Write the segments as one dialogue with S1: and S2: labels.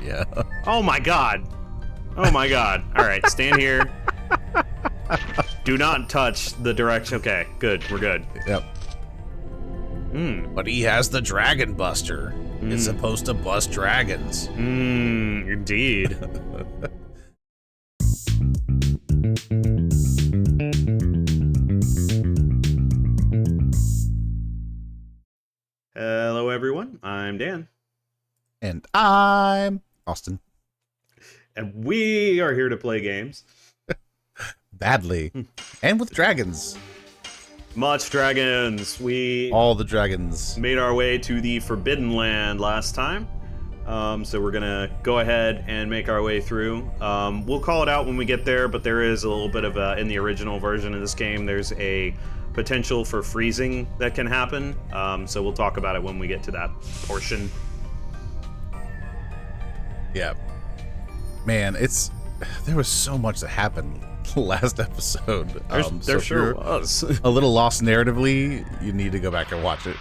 S1: Yeah.
S2: Oh my god. Oh my god. All right, stand here. Do not touch the direction. Okay, good. We're good.
S1: Yep. But he has the Dragon Buster. It's supposed to bust dragons.
S2: Indeed. Hello, everyone. I'm Dan.
S1: And I'm Austin.
S2: And we are here to play games.
S1: Badly. And with dragons.
S2: Much dragons. We
S1: All the dragons.
S2: made our way to the Forbidden Land last time. So we're going to go ahead and make our way through. We'll call it out when we get there, but there is a little bit of in the original version of this game, there's a potential for freezing that can happen. So we'll talk about it when we get to that portion.
S1: Yeah. Man, there was so much that happened last episode.
S2: There sure was.
S1: A little lost narratively, you need to go back and watch it.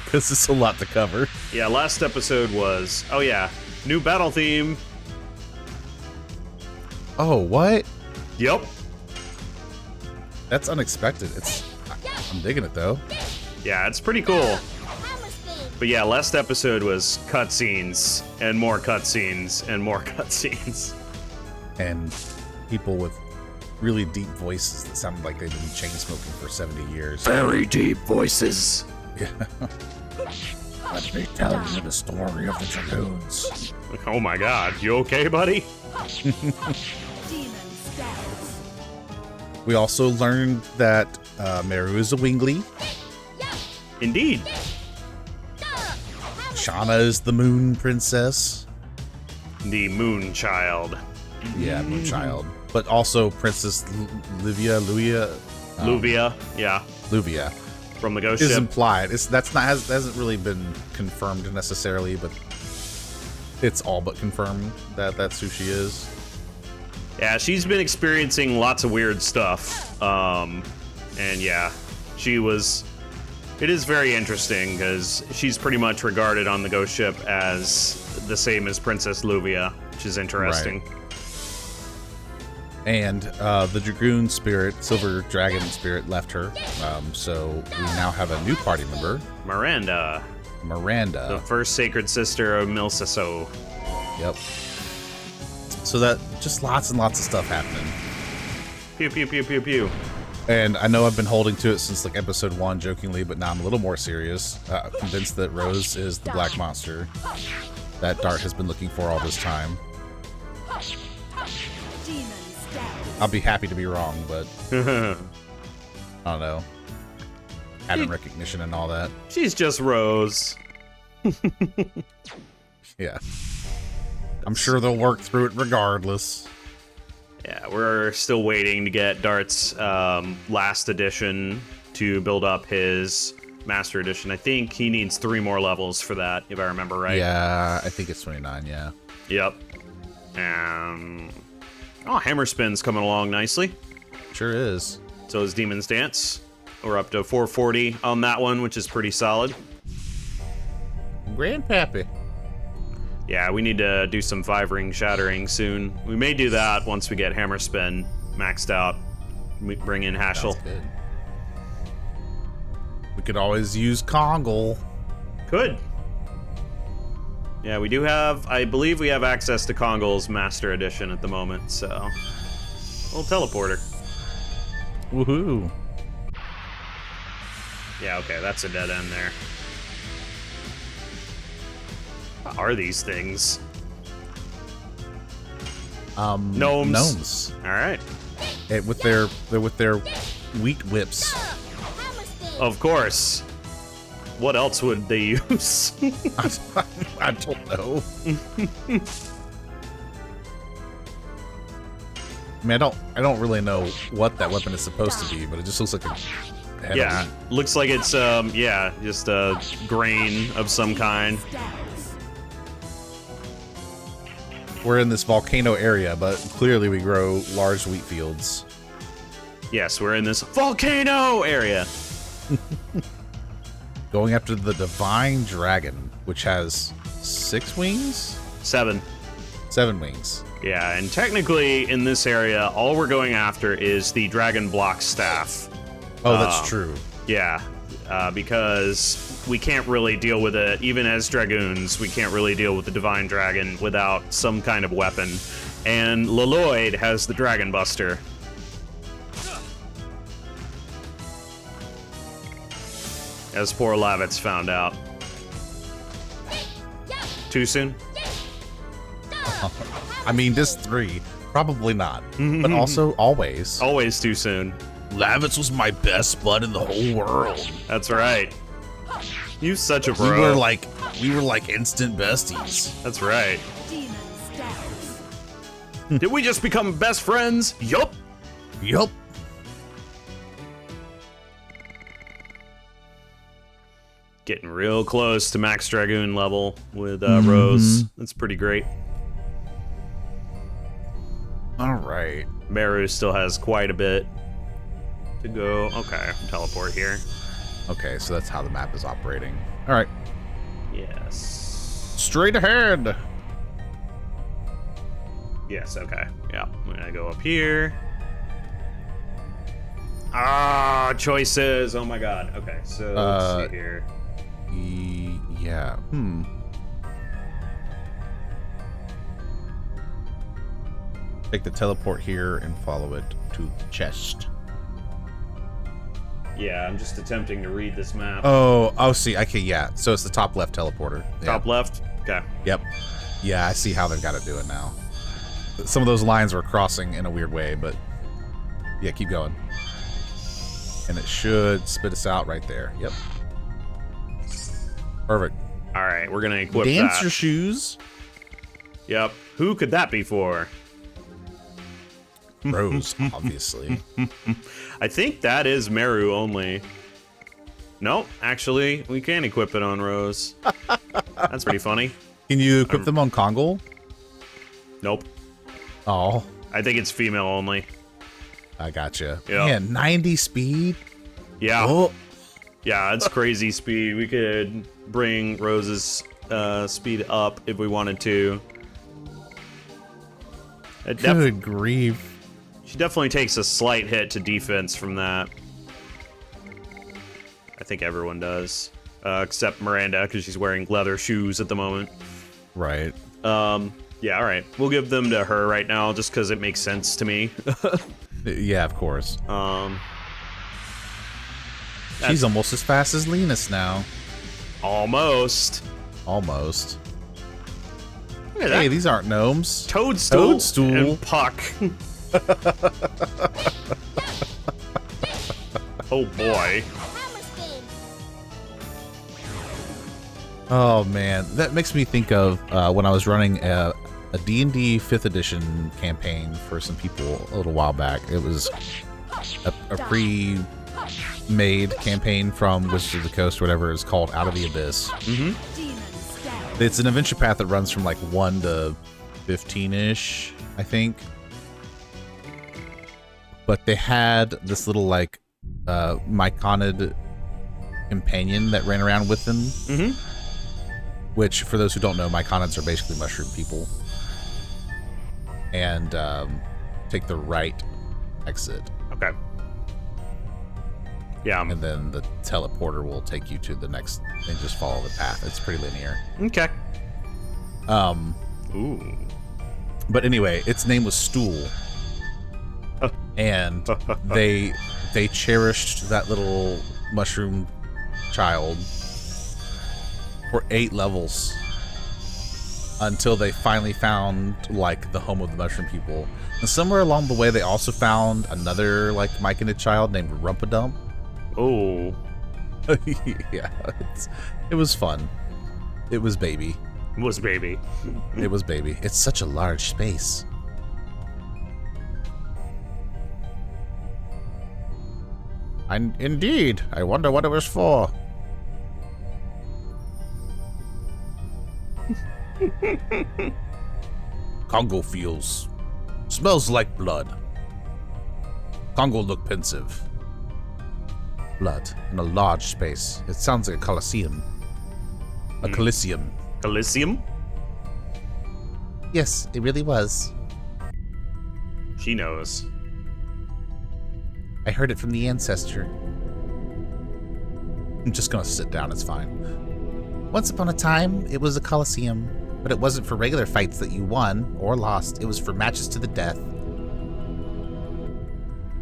S1: Because it's a lot to cover.
S2: Yeah, last episode was, oh yeah, new battle theme.
S1: Oh, what?
S2: Yep.
S1: That's unexpected. I'm digging it, though.
S2: Yeah, it's pretty cool. But yeah, last episode was cutscenes, and more cutscenes, and more cutscenes.
S1: And people with really deep voices that sounded like they'd been chain smoking for 70 years.
S2: Very deep voices.
S1: Yeah. Let me tell you the story of the Dragoons.
S2: Oh my god, you okay, buddy?
S1: We also learned that Meru is a Wingly.
S2: Indeed.
S1: Shauna is the Moon Princess.
S2: The Moon Child.
S1: Yeah, Moon Child. But also Princess Luvia,
S2: yeah.
S1: Luvia.
S2: From the ghost
S1: Is
S2: ship.
S1: implied. Hasn't really been confirmed necessarily, but it's all but confirmed that that's who she is.
S2: Yeah, she's been experiencing lots of weird stuff. And yeah, it is very interesting because she's pretty much regarded on the ghost ship as the same as Princess Luvia, which is interesting.
S1: Right. And the Dragoon spirit, Silver Dragon spirit, left her. So we now have a new party member.
S2: Miranda. The first sacred sister of Milsiso.
S1: Yep. So that, just lots and lots of stuff happening.
S2: Pew, pew, pew, pew, pew.
S1: And I know I've been holding to it since like episode 1 jokingly, but now I'm a little more serious. Convinced that Rose is the black monster that Dart has been looking for all this time. I'll be happy to be wrong, but I don't know. Pattern recognition and all that.
S2: She's just Rose.
S1: Yeah. I'm sure they'll work through it regardless.
S2: Yeah, we're still waiting to get Dart's last edition to build up his Master Edition. I think he needs 3 more levels for that, if I remember right.
S1: Yeah, I think it's 29, yeah.
S2: Yep. Oh, Hammer Spin's coming along nicely.
S1: Sure is.
S2: So is Demon's Dance. We're up to 440 on that one, which is pretty solid.
S1: Grandpappy.
S2: Yeah, we need to do some 5-ring shattering soon. We may do that once we get Hammer Spin maxed out. We bring in Haschel.
S1: Sounds good. We could always use Kongle.
S2: Could. Yeah, we do have, I believe we have access to Kongle's Master Edition at the moment, so. Little teleporter.
S1: Woohoo.
S2: Yeah, okay, that's a dead end there. What are these things? Gnomes.
S1: Gnomes.
S2: All right.
S1: With their wheat whips.
S2: Of course. What else would they use?
S1: I don't know. I mean, I don't really know what that weapon is supposed to be, but it just looks like a head
S2: Yeah,
S1: of wheat.
S2: looks like it's just a grain of some kind.
S1: We're in this volcano area, but clearly we grow large wheat fields.
S2: Yes, we're in this volcano area.
S1: Going after the Divine Dragon, which has 6 wings?
S2: 7.
S1: 7 wings.
S2: Yeah, and technically in this area, all we're going after is the Dragon Block Staff.
S1: Oh, that's true.
S2: Yeah, because we can't really deal with it, even as Dragoons, we can't really deal with the Divine Dragon without some kind of weapon. And Lloyd has the Dragon Buster. As poor Lavitz found out. Too soon?
S1: I mean, just 3. Probably not. But also, always.
S2: Always too soon.
S1: Lavitz was my best bud in the whole world.
S2: That's right. You such a bro.
S1: We were like instant besties.
S2: That's right. Did we just become best friends? Yup.
S1: Yup.
S2: Getting real close to max Dragoon level with Rose. That's pretty great.
S1: All right.
S2: Meru still has quite a bit to go. Okay, teleport here.
S1: Okay, so that's how the map is operating. All right.
S2: Yes.
S1: Straight ahead.
S2: Yes, okay. Yeah, I'm gonna go up here. Ah, choices. Oh my god. Okay, so let's see here.
S1: Yeah. Take the teleport here and follow it to the chest.
S2: Yeah, I'm just attempting to read this map.
S1: Oh, see. Okay, yeah. So it's the top left teleporter. Yeah.
S2: Top left? Okay.
S1: Yep. Yeah, I see how they've got to do it now. Some of those lines were crossing in a weird way, but yeah, keep going. And it should spit us out right there. Yep. Perfect.
S2: All right, we're gonna equip
S1: Dancer
S2: that.
S1: shoes.
S2: Yep. Who could that be for?
S1: Rose, obviously.
S2: I think that is Meru only. Nope, actually, we can equip it on Rose. That's pretty funny.
S1: Can you equip them on Kongol?
S2: Nope.
S1: Oh.
S2: I think it's female only.
S1: I gotcha.
S2: Yep.
S1: Man, 90 speed?
S2: Yeah.
S1: Oh.
S2: Yeah, it's crazy speed. We could bring Rose's speed up if we wanted to.
S1: Good grief.
S2: She definitely takes a slight hit to defense from that. I think everyone does. Except Miranda, because she's wearing leather shoes at the moment.
S1: Right.
S2: Yeah, alright. We'll give them to her right now, just because it makes sense to me.
S1: Yeah, of course.
S2: She's
S1: She's almost as fast as Linus now.
S2: Almost.
S1: Almost.
S2: Look at
S1: Hey,
S2: that.
S1: these aren't gnomes.
S2: Toadstool and Puck. Oh boy.
S1: Oh man, that makes me think of when I was running a D&D 5th edition campaign for some people a little while back. It was a pre-made campaign from Wizards of the Coast, whatever it's called, Out of the Abyss.
S2: Mm-hmm.
S1: It's an adventure path that runs from like 1 to 15-ish, I think. But they had this little like myconid companion that ran around with them.
S2: Mm-hmm.
S1: Which, for those who don't know, myconids are basically mushroom people. And take the right exit.
S2: Okay. Yeah.
S1: And then the teleporter will take you to the next and just follow the path. It's pretty linear.
S2: Okay. Ooh.
S1: But anyway, its name was Stool. And they cherished that little mushroom child for 8 levels until they finally found like the home of the mushroom people. And somewhere along the way, they also found another like myconid child named Rumpadump.
S2: Oh.
S1: Yeah, it was fun. It was baby.
S2: Was baby.
S1: It was baby. It's such a large space. And indeed, I wonder what it was for. Congo feels. Smells like blood. Congo looked pensive. Blood in a large space. It sounds like a coliseum. A coliseum.
S2: Coliseum?
S1: Yes, it really was.
S2: She knows.
S1: I heard it from the ancestor. I'm just gonna sit down, it's fine. Once upon a time, it was a coliseum, but it wasn't for regular fights that you won or lost. It was for matches to the death.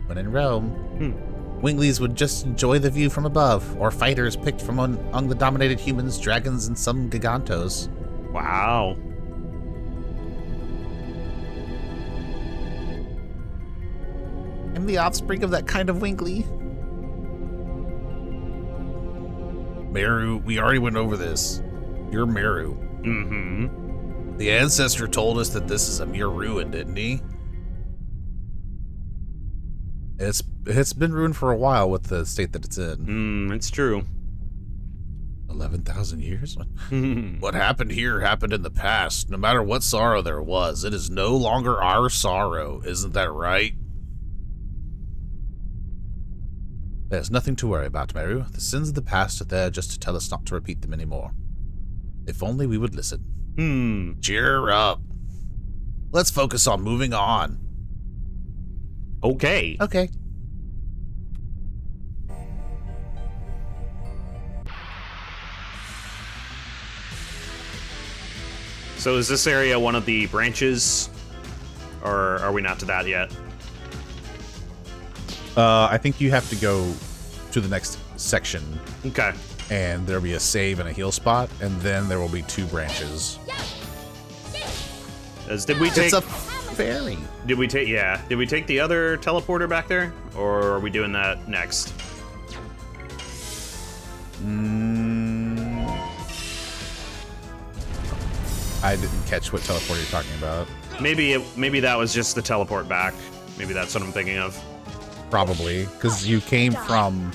S1: When in Rome, Winglies would just enjoy the view from above, or fighters picked from among the dominated humans, dragons, and some gigantos.
S2: Wow.
S1: I'm the offspring of that kind of Wingly. Meru, we already went over this. You're Meru.
S2: Mm-hmm.
S1: The ancestor told us that this is a mere ruin, didn't he? It's been ruined for a while with the state that it's in.
S2: It's true.
S1: 11,000 years? What happened here happened in the past. No matter what sorrow there was, it is no longer our sorrow. Isn't that right? There's nothing to worry about, Meru. The sins of the past are there just to tell us not to repeat them anymore. If only we would listen. Cheer up. Let's focus on moving on.
S2: Okay.
S1: Okay.
S2: So is this area one of the branches? Or are we not to that yet?
S1: I think you have to go to the next section.
S2: Okay.
S1: And there'll be a save and a heal spot, and then there will be 2 branches.
S2: Did we take?
S1: It's a ferry.
S2: Did we take? Yeah. Did we take the other teleporter back there, or are we doing that next?
S1: I didn't catch what teleport you're talking about.
S2: Maybe that was just the teleport back. Maybe that's what I'm thinking of.
S1: Probably, because you came from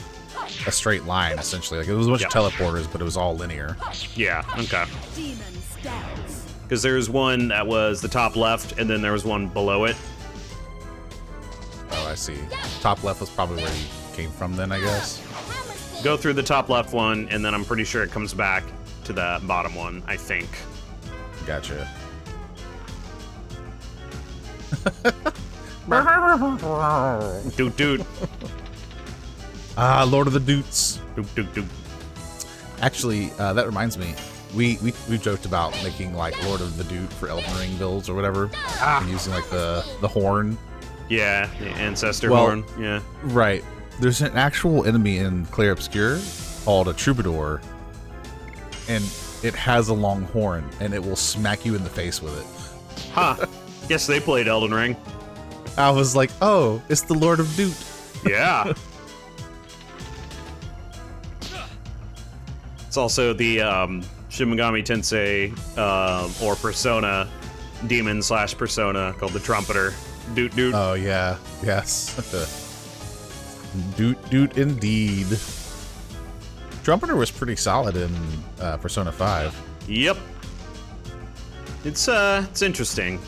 S1: a straight line, essentially. Like, it was a bunch of teleporters, but it was all linear.
S2: Yeah, okay. Because there's one that was the top left, and then there was one below it.
S1: Oh, I see. Top left was probably where you came from then, I guess.
S2: Go through the top left one, and then I'm pretty sure it comes back to the bottom one, I think.
S1: Gotcha.
S2: Doot doot.
S1: Lord of the Doots.
S2: Doot doot doot.
S1: Actually, that reminds me. We joked about making like Lord of the Doot for Elden Ring builds or whatever. And using like the horn.
S2: Yeah, the ancestor horn. Yeah.
S1: Right. There's an actual enemy in Clair Obscur called a troubadour. And it has a long horn, and it will smack you in the face with it.
S2: Huh. Guess they played Elden Ring.
S1: I was like, oh, it's the Lord of Doot.
S2: Yeah. It's also the Shin Megami Tensei or Persona demon / Persona called the Trumpeter. Doot doot.
S1: Oh, yeah. Yes. Doot doot indeed. Trumpeter was pretty solid in Persona 5.
S2: Yep. It's interesting.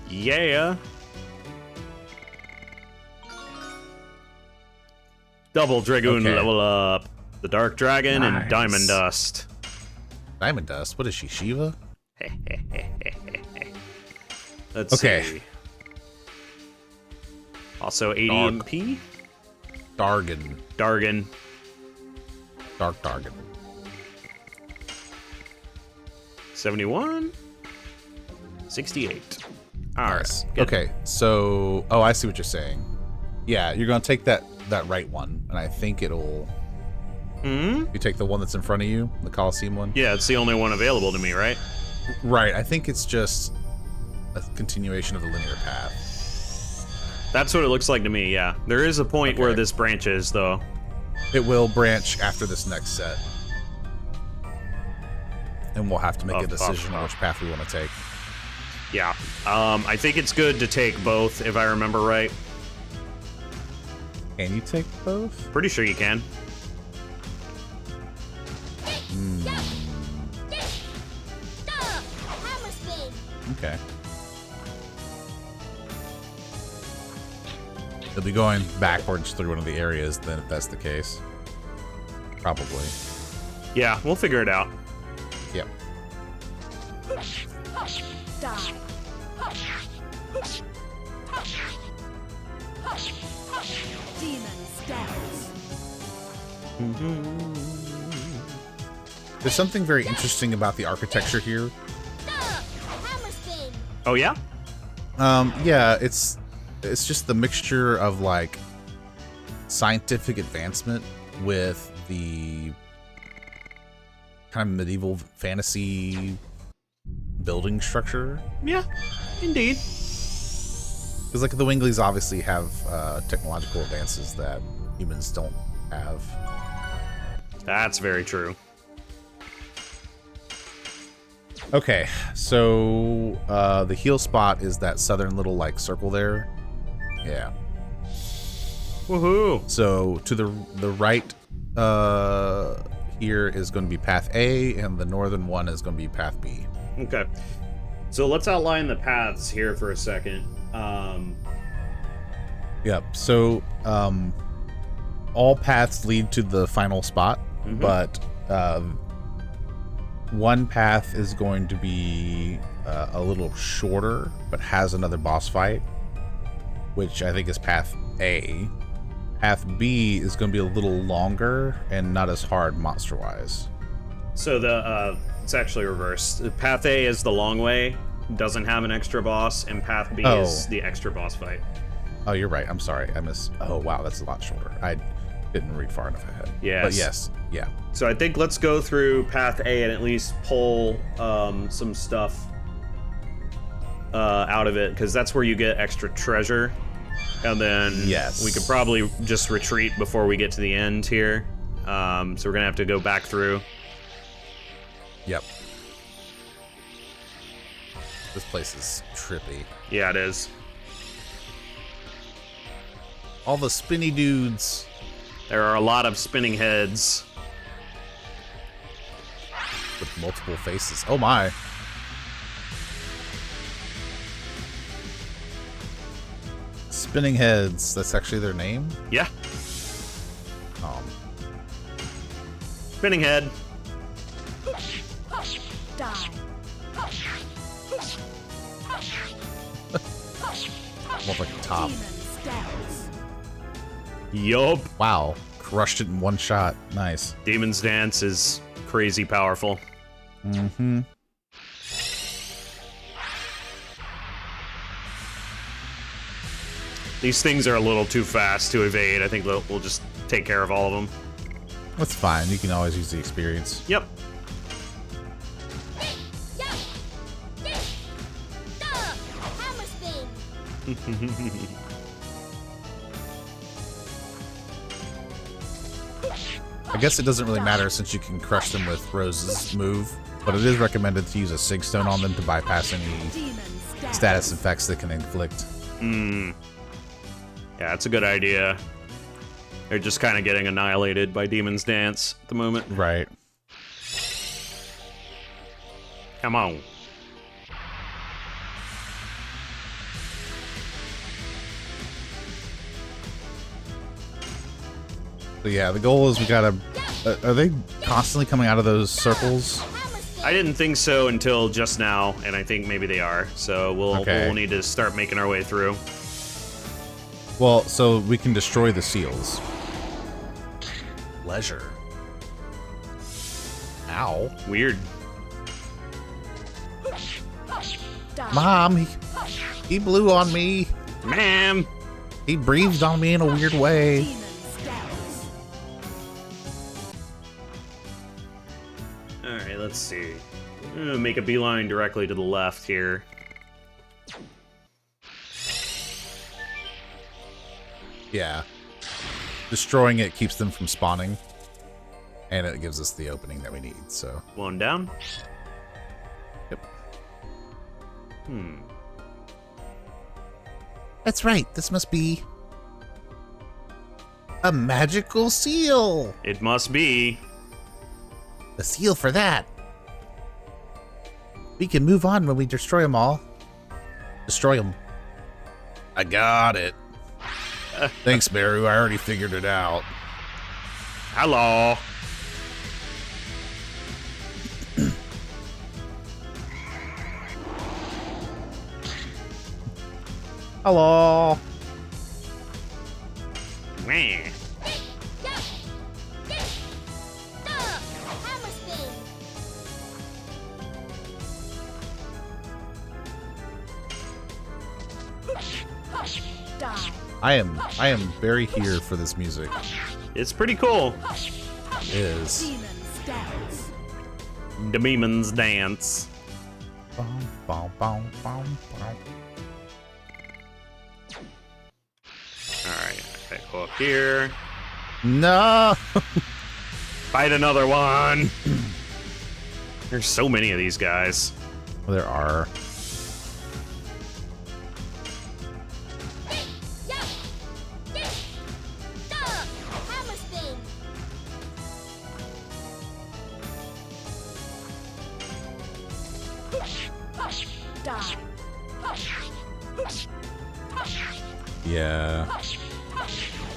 S2: Yeah. Double Dragoon level up. The Dark Dragon and Diamond Dust.
S1: Diamond Dust? What is she, Shiva?
S2: Let's see. Also 80 MP?
S1: Dargon. Dark Dargon.
S2: 71? 68. Alright.
S1: Nice. Okay, so... Oh, I see what you're saying. Yeah, you're going to take that right one, and I think it'll... You take the one that's in front of you, the Coliseum one?
S2: Yeah, it's the only one available to me, right?
S1: Right, I think it's just a continuation of the linear path.
S2: That's what it looks like to me, yeah. There is a point where this branches, though.
S1: It will branch after this next set. And we'll have to make a decision on which path we want to take.
S2: Yeah. I think it's good to take both, if I remember right.
S1: Can you take both?
S2: Pretty sure you can.
S1: Okay. They'll be going backwards through one of the areas then if that's the case. Probably.
S2: Yeah, we'll figure it out.
S1: Yep.
S3: Die. Demons dance.
S1: There's something very interesting about the architecture here.
S2: Oh yeah?
S1: Yeah, it's just the mixture of like scientific advancement with the kind of medieval fantasy building structure.
S2: Yeah, indeed.
S1: Because like the Winglies obviously have technological advances that humans don't have.
S2: That's very true.
S1: Okay, so the heal spot is that southern little like circle there. Yeah.
S2: Woohoo!
S1: So to the right here is going to be path A, and the northern one is going to be path B.
S2: Okay. So let's outline the paths here for a second.
S1: Yep. So all paths lead to the final spot, but one path is going to be a little shorter, but has another boss fight, which I think is path A. Path B is going to be a little longer and not as hard monster-wise.
S2: So it's actually reversed. Path A is the long way, doesn't have an extra boss, and Path B is the extra boss fight.
S1: Oh, you're right. I'm sorry. I missed. Oh, wow. That's a lot shorter. I didn't read far enough ahead.
S2: Yes.
S1: But yes. Yeah.
S2: So I think let's go through Path A and at least pull some stuff out of it, because that's where you get extra treasure. And then we could probably just retreat before we get to the end here. So we're going to have to go back through.
S1: Yep. This place is trippy.
S2: Yeah, it is.
S1: All the spinny dudes.
S2: There are a lot of spinning heads.
S1: With multiple faces. Oh my. Spinning heads. That's actually their name?
S2: Yeah. Spinning head.
S3: Die.
S1: More like a top.
S3: Demons dance.
S2: Yup.
S1: Wow. Crushed it in one shot. Nice.
S2: Demon's Dance is crazy powerful.
S1: Mm-hmm.
S2: These things are a little too fast to evade. I think we'll just take care of all of them.
S1: That's fine. You can always use the experience.
S2: Yep.
S1: I guess it doesn't really matter since you can crush them with Rose's move, but it is recommended to use a Sig Stone on them to bypass any status effects they can inflict.
S2: Yeah, that's a good idea. They're just kind of getting annihilated by Demon's Dance at the moment.
S1: Right.
S2: Come on.
S1: So yeah, the goal is we gotta... are they constantly coming out of those circles?
S2: I didn't think so until just now, and I think maybe they are. So we'll need to start making our way through.
S1: Well, so we can destroy the seals. Pleasure. Ow.
S2: Weird.
S1: Mom, he blew on me.
S2: Ma'am.
S1: He breathed on me in a weird way.
S3: Demons dance.
S2: Alright, let's see. I'm gonna make a beeline directly to the left here.
S1: Yeah. Destroying it keeps them from spawning. And it gives us the opening that we need, so.
S2: One down.
S1: Yep. That's right. This must be a magical seal.
S2: It must be.
S1: A seal for that. We can move on when we destroy them all. Destroy them. I got it. Thanks, Meru. I already figured it out.
S2: Hello.
S1: Hello.
S2: Meh.
S3: Die.
S1: I am very here for this music.
S2: It's pretty cool.
S1: It is.
S3: Demons dance.
S2: The demons dance.
S1: Bum, bum, bum, bum, bum.
S2: Alright, okay, hook here.
S1: No.
S2: Fight another one. There's so many of these guys.
S1: There are.
S3: Die.
S1: Yeah.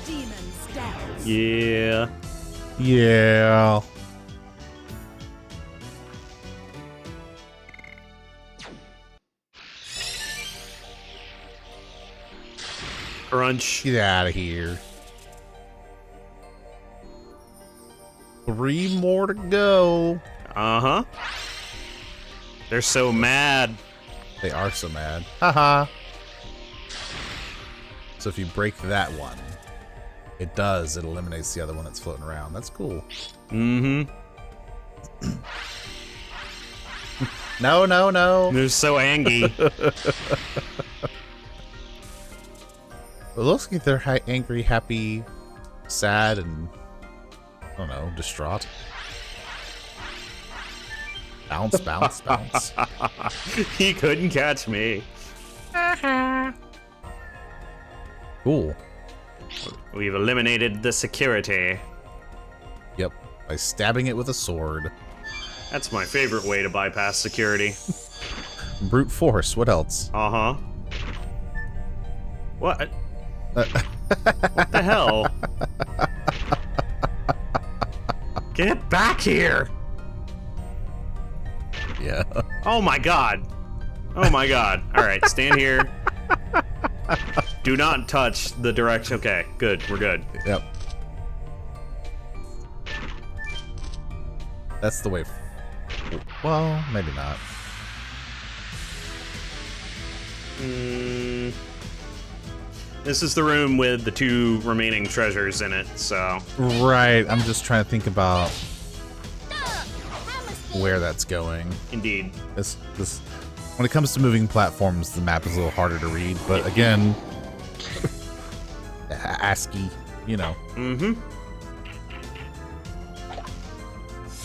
S3: Demons dance.
S2: Yeah.
S1: Yeah.
S2: Crunch.
S1: Get out of here. 3 more to go.
S2: Uh-huh. They're so mad.
S1: They are so mad. Haha. So if you break that one, it eliminates the other one that's floating around. That's cool.
S2: Mm-hmm.
S1: No, no, no.
S2: They're so angry.
S1: It looks like they're angry, happy, sad, and I don't know, distraught. Bounce, bounce, bounce.
S2: He couldn't catch me.
S1: Cool.
S2: We've eliminated the security.
S1: Yep. By stabbing it with a sword.
S2: That's my favorite way to bypass security.
S1: Brute force. What else?
S2: Uh-huh. What? What the hell? Get back here!
S1: Yeah.
S2: Oh my god. Oh my god. Alright, stand here. Do not touch the direction. Okay, good. We're good.
S1: Yep. That's the way. Well, maybe not.
S2: This is the room with the 2 remaining treasures in it, so...
S1: Right. I'm just trying to think about where that's going.
S2: Indeed.
S1: This when it comes to moving platforms, the map is a little harder to read, but again, ASCII, you know.
S2: Mm-hmm.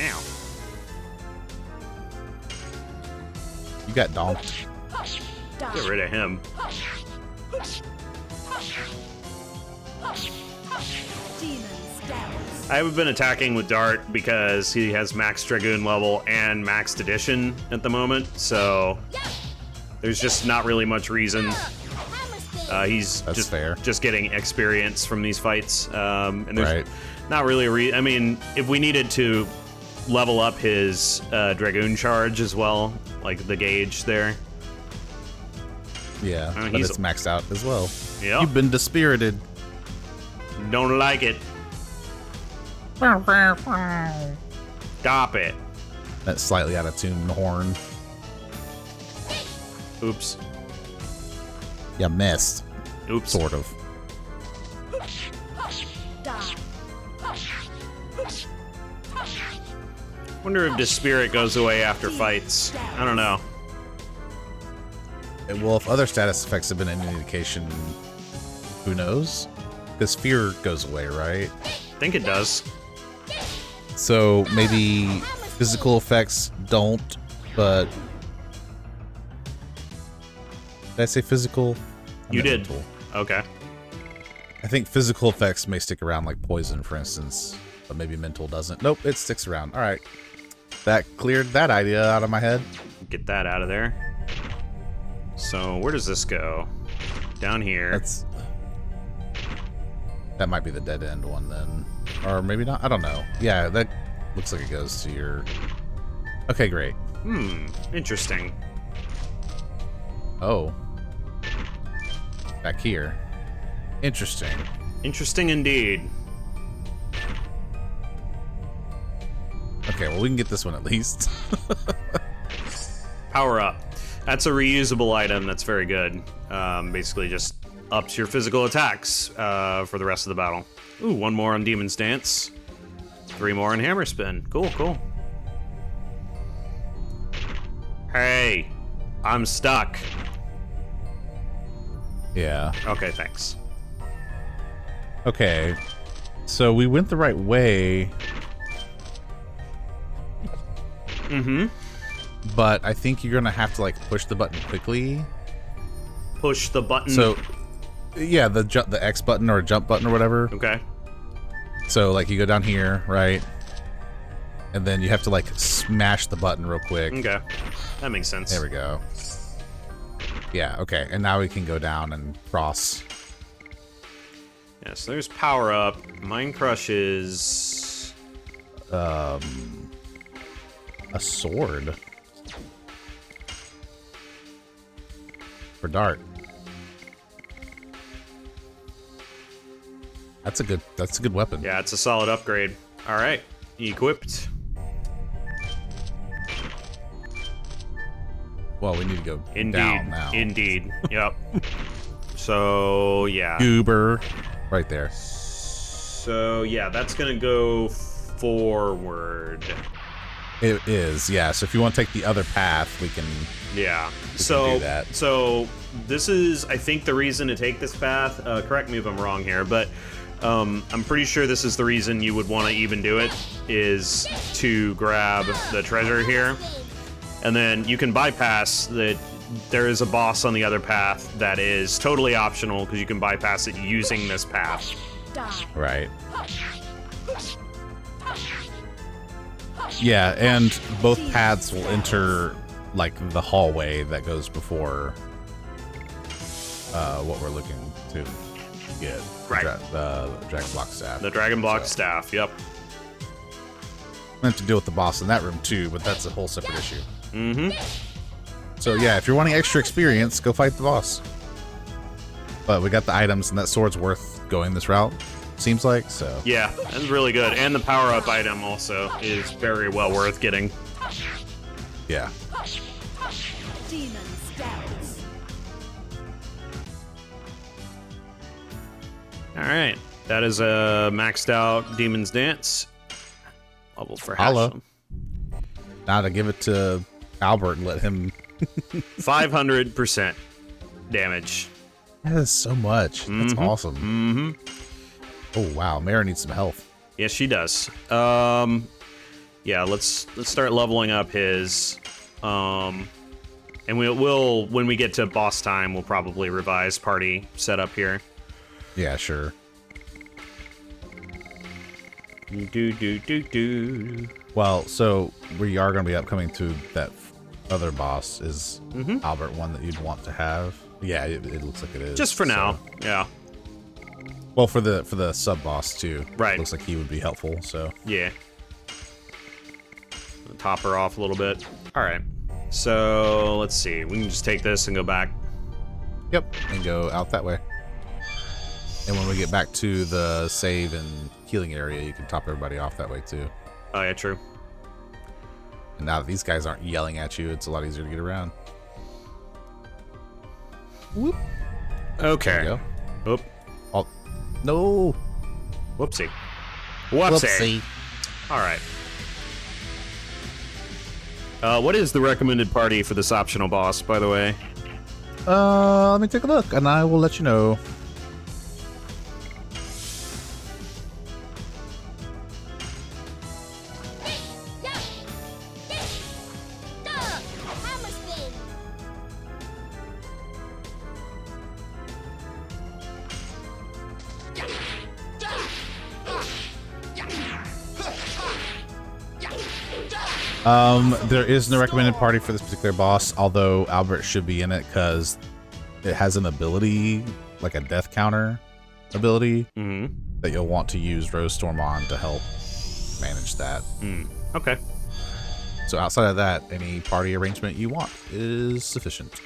S2: Ow.
S1: You got donked.
S3: Die.
S2: Get rid of him.
S3: Demons dance.
S2: I haven't been attacking with Dart because he has max Dragoon level and maxed edition at the moment, so there's just not really much reason. He's
S1: That's fair.
S2: just getting experience from these fights, and there's
S1: Right.
S2: not really I mean, if we needed to level up his Dragoon charge as well, like the gauge there.
S1: Yeah, but
S2: he's-
S1: it's maxed out as well.
S2: Yep.
S1: You've been dispirited.
S2: Don't like it. Stop it.
S1: That slightly out of tune horn.
S2: Oops.
S1: You missed.
S2: Oops.
S1: Sort of.
S3: Die.
S2: Wonder if the spirit goes away after fights. I don't know.
S1: Well, if other status effects have been any indication, who knows? Because fear goes away, right?
S2: I think it does.
S1: So maybe physical effects don't, but... Did I say physical? I
S2: You
S1: meant
S2: did.
S1: mental.
S2: Okay.
S1: I think physical effects may stick around, like poison, for instance, but maybe mental doesn't. Nope, it sticks around. All right. That cleared that idea out of my head.
S2: Get that out of there. So, where does this go? Down here.
S1: That's... That might be the dead end one then. Or maybe not. I don't know. Yeah, that looks like it goes to your... Okay, great.
S2: Interesting.
S1: Oh. Back here. Interesting.
S2: Interesting indeed.
S1: Okay, well, we can get this one at least.
S2: Power up. That's a reusable item that's very good. Basically just ups your physical attacks for the rest of the battle. Ooh, one more on Demon's Dance. 3 more on Hammer Spin. Cool, cool. Hey, I'm stuck.
S1: Yeah.
S2: Okay, thanks.
S1: Okay. So we went the right way.
S2: Mm-hmm.
S1: But I think you're going to have to, like, push the button quickly.
S2: Push the button.
S1: So, yeah, the X button or jump button or whatever.
S2: Okay.
S1: So, like, you go down here, right? And then you have to, like, smash the button real quick.
S2: Okay. That makes sense.
S1: There we go. Yeah, okay. And now we can go down and cross.
S2: Yeah, so there's power up. Mind Crush is...
S1: A sword. For Dart. That's a good weapon.
S2: Yeah, it's a solid upgrade. All right, equipped.
S1: Well, we need to go
S2: Indeed.
S1: down now.
S2: Indeed. Yep. So, yeah.
S1: Goober. Right there.
S2: So, yeah, that's going to go forward.
S1: It is, yeah. So if you want to take the other path, we can...
S2: Yeah.
S1: can
S2: So,
S1: do that.
S2: so this is, I think, the reason to take this path. Correct me if I'm wrong here, but I'm pretty sure this is the reason you would want to even do it, is to grab the treasure here. And then you can bypass that. There is a boss on the other path that is totally optional because you can bypass it using this path.
S3: Die.
S1: Right. Yeah, and both paths will enter, like, the hallway that goes before what we're looking to get.
S2: Right.
S1: The Dragon Block Staff.
S2: The Dragon Block Staff, yep.
S1: I have to deal with the boss in that room, too, but that's a whole separate issue.
S2: Mm-hmm.
S1: So, yeah, if you're wanting extra experience, go fight the boss. But we got the items, and that sword's worth going this route, seems like, so...
S2: Yeah, that's really good. And the power-up item also is very well worth getting.
S1: Yeah.
S3: Demon's Dance.
S2: Alright, that is a maxed out Demon's Dance. Level for
S1: Holla.
S2: Hashem.
S1: Now to give it to Albert and let him...
S2: 500% damage.
S1: That is so much. That's awesome.
S2: Mm-hmm.
S1: Oh, wow. Mara needs some health.
S2: Yes, she does. Yeah, let's start leveling up his. And we'll when we get to boss time, we'll probably revise party setup here.
S1: Yeah, sure.
S2: Do.
S1: Well, so we are going to be upcoming to that other boss. Is Albert one that you'd want to have? Yeah, it looks like it is.
S2: Just for now, yeah.
S1: Well, for the sub boss too.
S2: Right.
S1: Looks like he would be helpful. So
S2: Yeah. Top her off a little bit. All right. So let's see. We can just take this and go back.
S1: yep, and go out that way. And when we get back to the save and healing area, you can top everybody off that way too.
S2: Oh yeah, true.
S1: And now that these guys aren't yelling at you, it's a lot easier to get around. Whoop.
S2: Okay.
S1: There you go.
S2: Oop.
S1: Oh, no.
S2: Whoopsie. Whoopsie.
S1: Whoopsie.
S2: All right. What is the recommended party for this optional boss, by the way?
S1: Let me take a look, and I will let you know. There is no recommended party for this particular boss, although Albert should be in it because it has an ability, like a death counter ability.
S2: Mm-hmm.
S1: that you'll want to use Rose-Storm on to help manage that.
S2: Okay.
S1: So outside of that, any party arrangement you want is sufficient.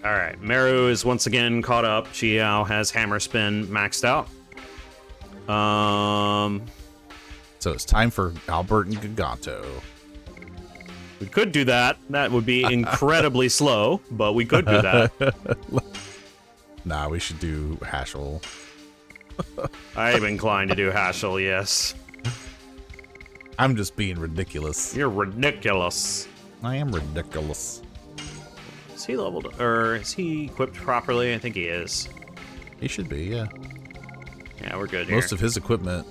S2: All right. Meru is once again caught up. She now has Hammer Spin maxed out.
S1: So it's time for Albert and Giganto.
S2: We could do that. That would be incredibly slow, but we could do that.
S1: Nah, we should do Haschel.
S2: I'm inclined to do Haschel, yes.
S1: I'm just being ridiculous.
S2: You're ridiculous.
S1: I am ridiculous.
S2: Is he leveled, or is he equipped properly? I think he is.
S1: He should be, yeah.
S2: Yeah, we're good here.
S1: Most of his equipment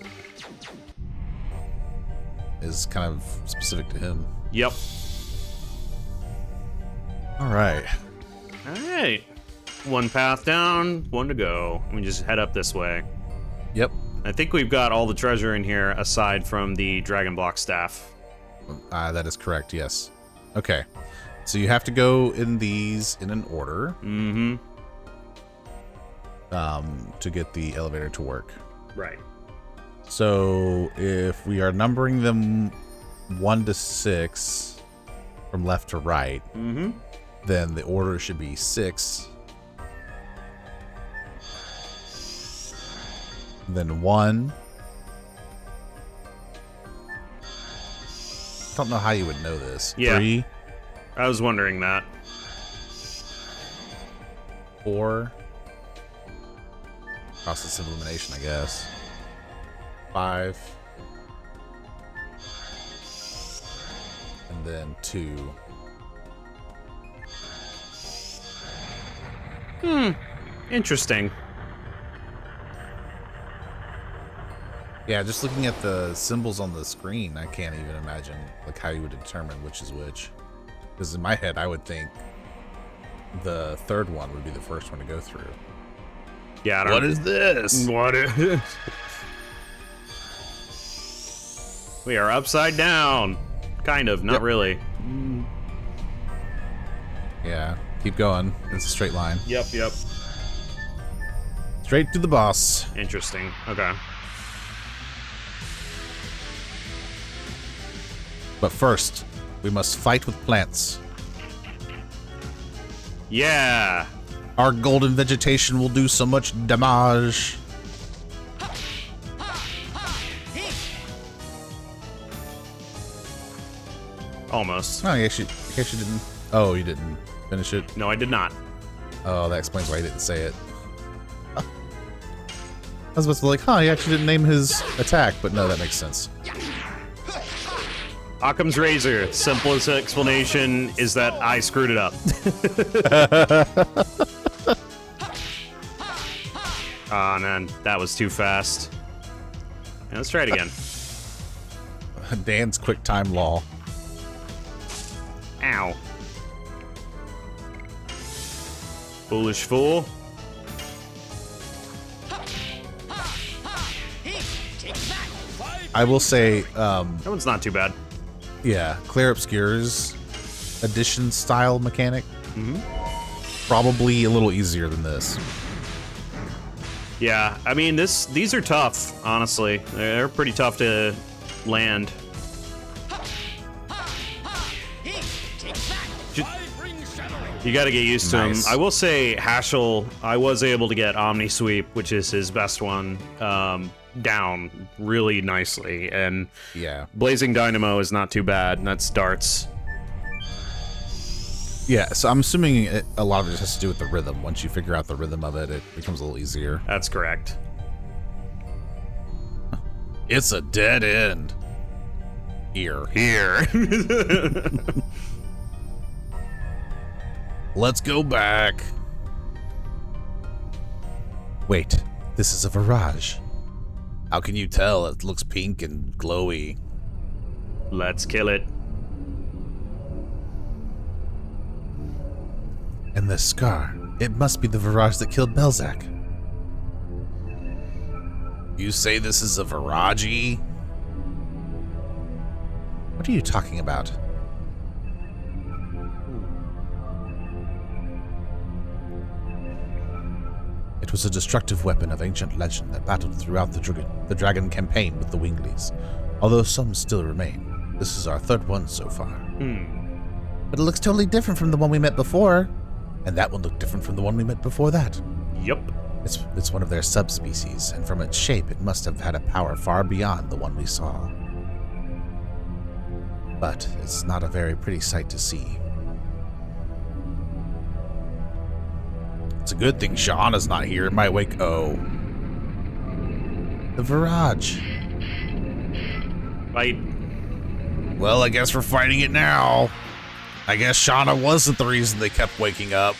S1: is kind of specific to him.
S2: Yep.
S1: All right.
S2: All right. One path down, one to go. We just head up this way.
S1: Yep.
S2: I think we've got all the treasure in here aside from the Dragon Block staff.
S1: That is correct, yes. Okay. So you have to go in these in an order.
S2: Mm-hmm.
S1: To get the elevator to work.
S2: Right.
S1: So if we are numbering them 1 to 6 from left to right, then the order should be 6, then 1. I don't know how you would know this.
S2: Yeah.
S1: 3,
S2: I was wondering that.
S1: 4. Process of elimination, I guess. 5. And then 2.
S2: Interesting.
S1: Yeah, just looking at the symbols on the screen, I can't even imagine like how you would determine which is which. Because in my head, I would think the third one would be the first one to go through.
S2: Yeah, I don't
S1: What is this?
S2: What is... We are upside down. Kind of, not
S1: Yep.
S2: really.
S1: Yeah, keep going. It's a straight line.
S2: Yep.
S1: Straight to the boss.
S2: Interesting. Okay.
S1: But first, we must fight with plants.
S2: Yeah.
S1: Our golden vegetation will do so much damage.
S2: Almost.
S1: Oh, you actually didn't. Oh, you didn't finish it.
S2: No, I did not.
S1: Oh, that explains why he didn't say it. I was supposed to be like, huh, he actually didn't name his attack, but no, that makes sense.
S2: Occam's razor. Simplest explanation is that I screwed it up. Ah, man, that was too fast. Yeah, let's try it again.
S1: Dan's quick time law.
S2: Ow. Foolish fool.
S1: I will say,
S2: That one's not too bad.
S1: yeah, Claire Obscure's addition style mechanic, probably a little easier than this.
S2: Yeah, I mean, these are tough, honestly. They're pretty tough to land. You gotta get used to him.
S1: Nice.
S2: I will say, Haschel, I was able to get Omni Sweep, which is his best one, down really nicely. And
S1: Yeah.
S2: Blazing Dynamo is not too bad, and that's darts.
S1: Yeah, so I'm assuming a lot of it has to do with the rhythm. Once you figure out the rhythm of it, it becomes a little easier.
S2: That's correct.
S1: It's a dead end. Here.
S2: Here.
S1: Let's go back. Wait, this is a Virage. How can you tell? It looks pink and glowy.
S2: Let's kill it.
S1: And the scar. It must be the Virage that killed Belzac. You say this is a Virage? What are you talking about? It was a destructive weapon of ancient legend that battled throughout the Dragon campaign with the Winglies, although some still remain. This is our third one so far. But it looks totally different from the one we met before, and that one looked different from the one we met before that.
S2: Yep.
S1: It's one of their subspecies, and from its shape, it must have had a power far beyond the one we saw. But it's not a very pretty sight to see. It's a good thing Shauna's not here. It might wake... Oh. The Virage.
S2: Fight.
S1: Well, I guess we're fighting it now. I guess Shauna wasn't the reason they kept waking up.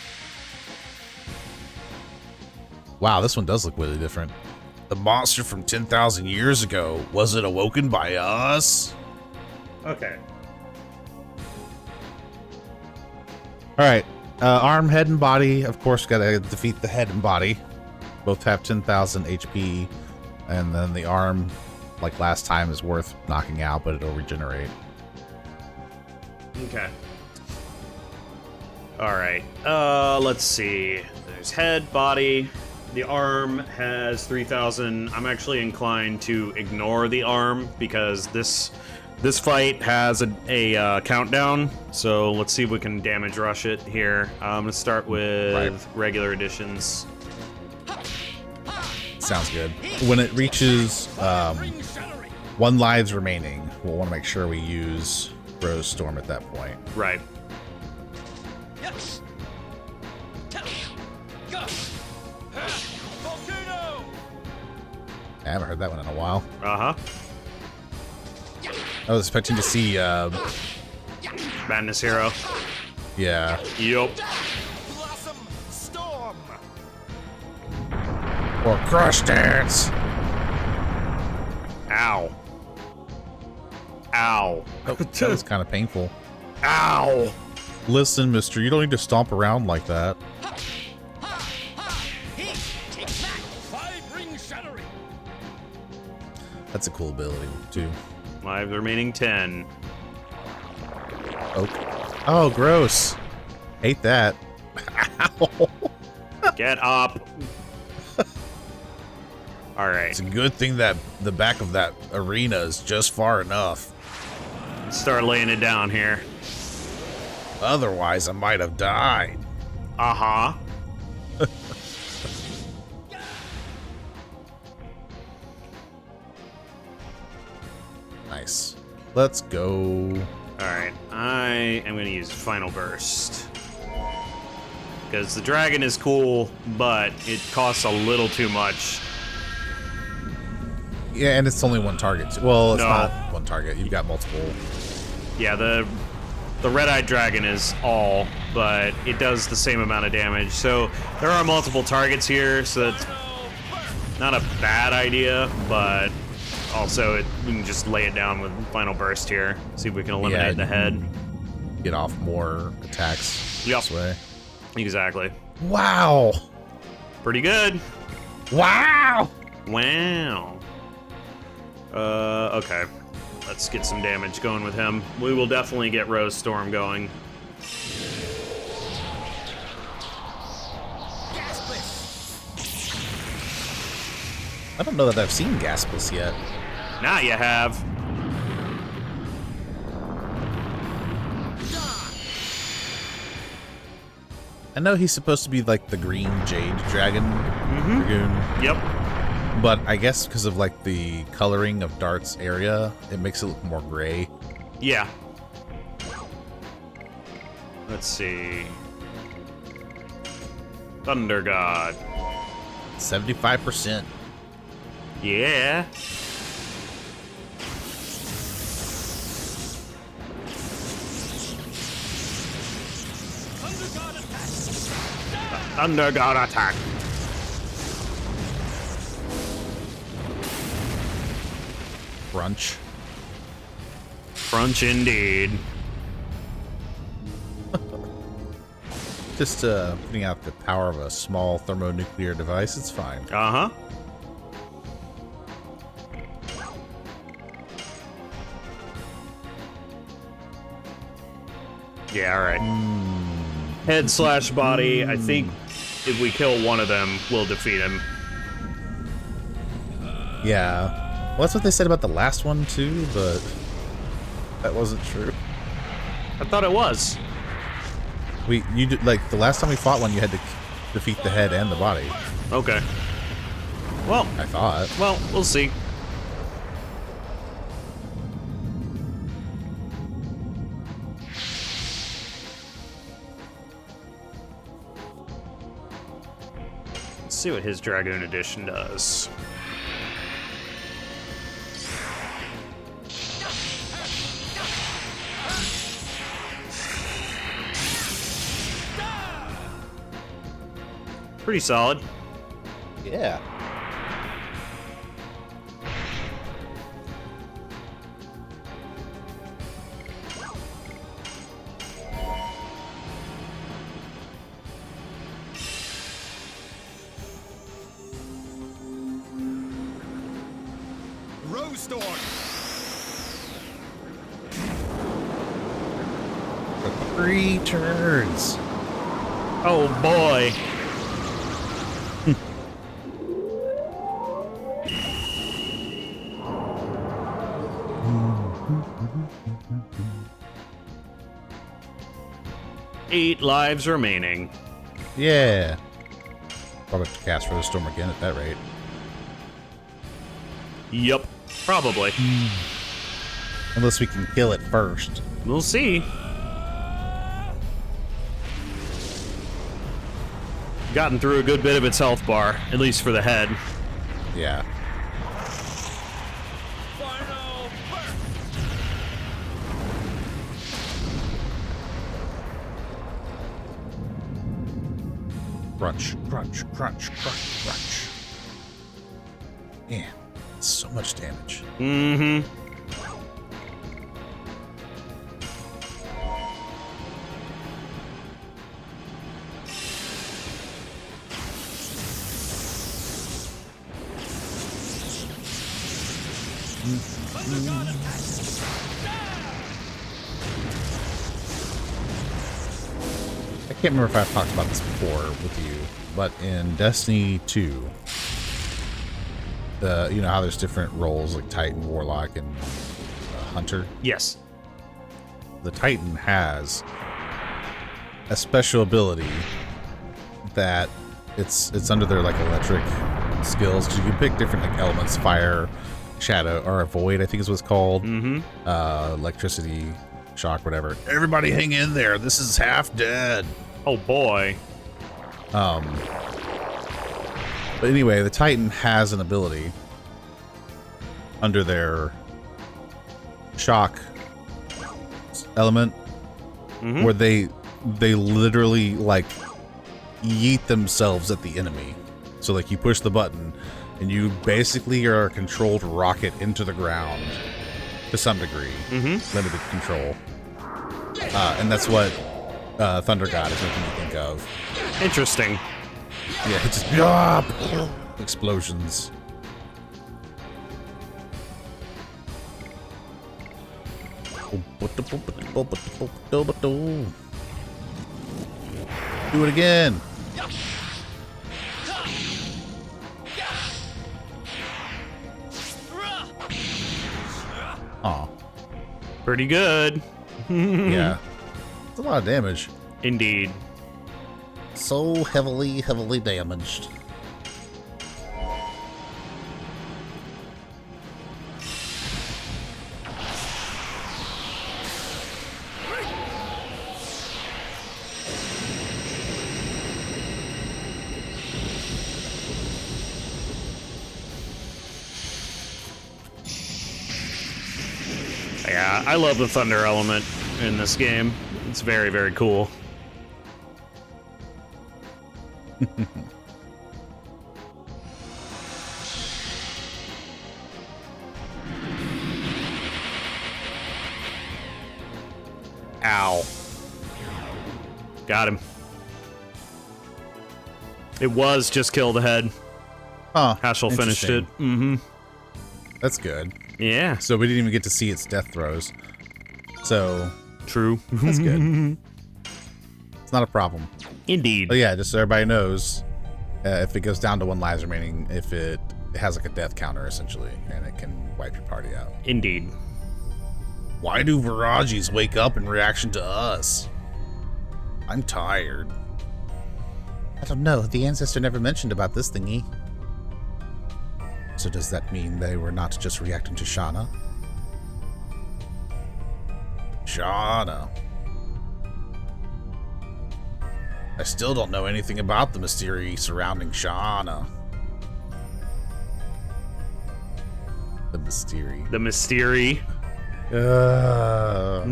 S1: Wow, this one does look really different. The monster from 10,000 years ago, was it awoken by us?
S2: Okay.
S1: Alright, arm, head, and body. Of course, gotta defeat the head and body. Both have 10,000 HP. And then the arm, like last time, is worth knocking out, but it'll regenerate.
S2: Okay. Alright. Let's see. There's head, body. The arm has 3,000. I'm actually inclined to ignore the arm because this fight has a countdown. So let's see if we can damage rush it here. I'm gonna start with regular editions.
S1: Sounds good. When it reaches 1 lives remaining, we'll want to make sure we use Rose Storm at that point.
S2: Right.
S1: I haven't heard that one in a while.
S2: Uh-huh.
S1: I was expecting to see,
S2: Madness Hero.
S1: yeah.
S2: Yup.
S4: Blossom Storm.
S1: Or Crush Dance.
S2: Ow. Ow.
S1: Oh, that was kind of painful.
S2: Ow.
S1: Listen, mister, you don't need to stomp around like that. That's a cool ability, too.
S2: Lives remaining 10.
S1: Oh, gross. Hate that. Ow.
S2: Get up. All right.
S1: It's a good thing that the back of that arena is just far enough.
S2: Start laying it down here.
S1: Otherwise, I might have died.
S2: Uh-huh.
S1: Nice. Let's go.
S2: Alright, I am going to use Final Burst. Because the dragon is cool, but it costs a little too much.
S1: Yeah, and it's only one target. Well, it's
S2: No.
S1: not one target. You've got multiple.
S2: Yeah, the red-eyed dragon is all, but it does the same amount of damage. So there are multiple targets here, so that's not a bad idea, but also we can just lay it down with Final Burst here. See if we can eliminate the head.
S1: Get off more attacks this way.
S2: Exactly.
S1: Wow.
S2: Pretty good.
S1: Wow.
S2: Wow. Okay. Let's get some damage going with him. We will definitely get Rose Storm going.
S1: I don't know that I've seen Gaspus yet.
S2: Now you have.
S1: I know he's supposed to be like the green jade dragon. Dragoon.
S2: Yep.
S1: But I guess because of like the coloring of Dart's area, it makes it look more gray.
S2: Yeah. Let's see. Thunder God.
S1: 75%.
S2: Yeah. Thunder God attack.
S1: Crunch.
S2: Crunch indeed.
S1: Just putting out the power of a small thermonuclear device, it's fine.
S2: Uh-huh. Yeah, all right. Head slash body. I think if we kill one of them, we'll defeat him.
S1: Yeah. Well, that's what they said about the last one, too, but that wasn't true.
S2: I thought it was.
S1: Like, the last time we fought one, you had to defeat the head and the body.
S2: Okay. Well,
S1: I thought.
S2: well, we'll see. Let's see what his Dragoon edition does. Pretty solid.
S1: Yeah.
S4: Rose Storm.
S1: For 3 turns.
S2: Oh boy. Eight lives remaining.
S1: Yeah. Probably have to cast for the storm again at that rate.
S2: Yup, probably.
S1: Unless we can kill it first.
S2: We'll see. Gotten through a good bit of its health bar, at least for the head.
S1: Yeah.
S4: Final burst.
S1: Crunch, crunch, crunch, crunch, crunch. Man, so much damage.
S2: Mm-hmm.
S1: I can't remember if I've talked about this before with you, but in Destiny 2, you know how there's different roles like Titan, Warlock, and Hunter?
S2: Yes.
S1: The Titan has a special ability that it's under their like electric skills, because you can pick different like elements: fire, shadow, or void, I think is what it's called.
S2: Mm-hmm.
S1: Electricity, shock, whatever. Everybody hang in there. This is half dead.
S2: Oh boy.
S1: But anyway, the Titan has an ability under their shock element where they literally like yeet themselves at the enemy. So like you push the button and you basically are a controlled rocket into the ground to some degree. Limited control. And that's what Thunder God is making me think of.
S2: Interesting.
S1: Yeah, it's just explosions. Do it again. Aw.
S2: Pretty good.
S1: Yeah. It's a lot of damage.
S2: Indeed.
S1: So heavily damaged.
S2: Yeah, I love the thunder element in this game. It's very, very cool. Ow. Got him. It was just kill the head.
S1: Huh.
S2: Hashel finished it.
S1: Interesting. That's good.
S2: Yeah.
S1: So we didn't even get to see its death throws. So
S2: True.
S1: that's good. It's not a problem.
S2: Indeed.
S1: Oh yeah, just so everybody knows, if it goes down to 1 lives remaining, if it has like a death counter essentially, and it can wipe your party out.
S2: Indeed.
S1: Why do Virages wake up in reaction to us? I'm tired. I don't know. The ancestor never mentioned about this thingy. So does that mean they were not just reacting to Shauna? Shauna. I still don't know anything about the mystery surrounding Shauna. The mystery.
S2: The mystery.
S1: There's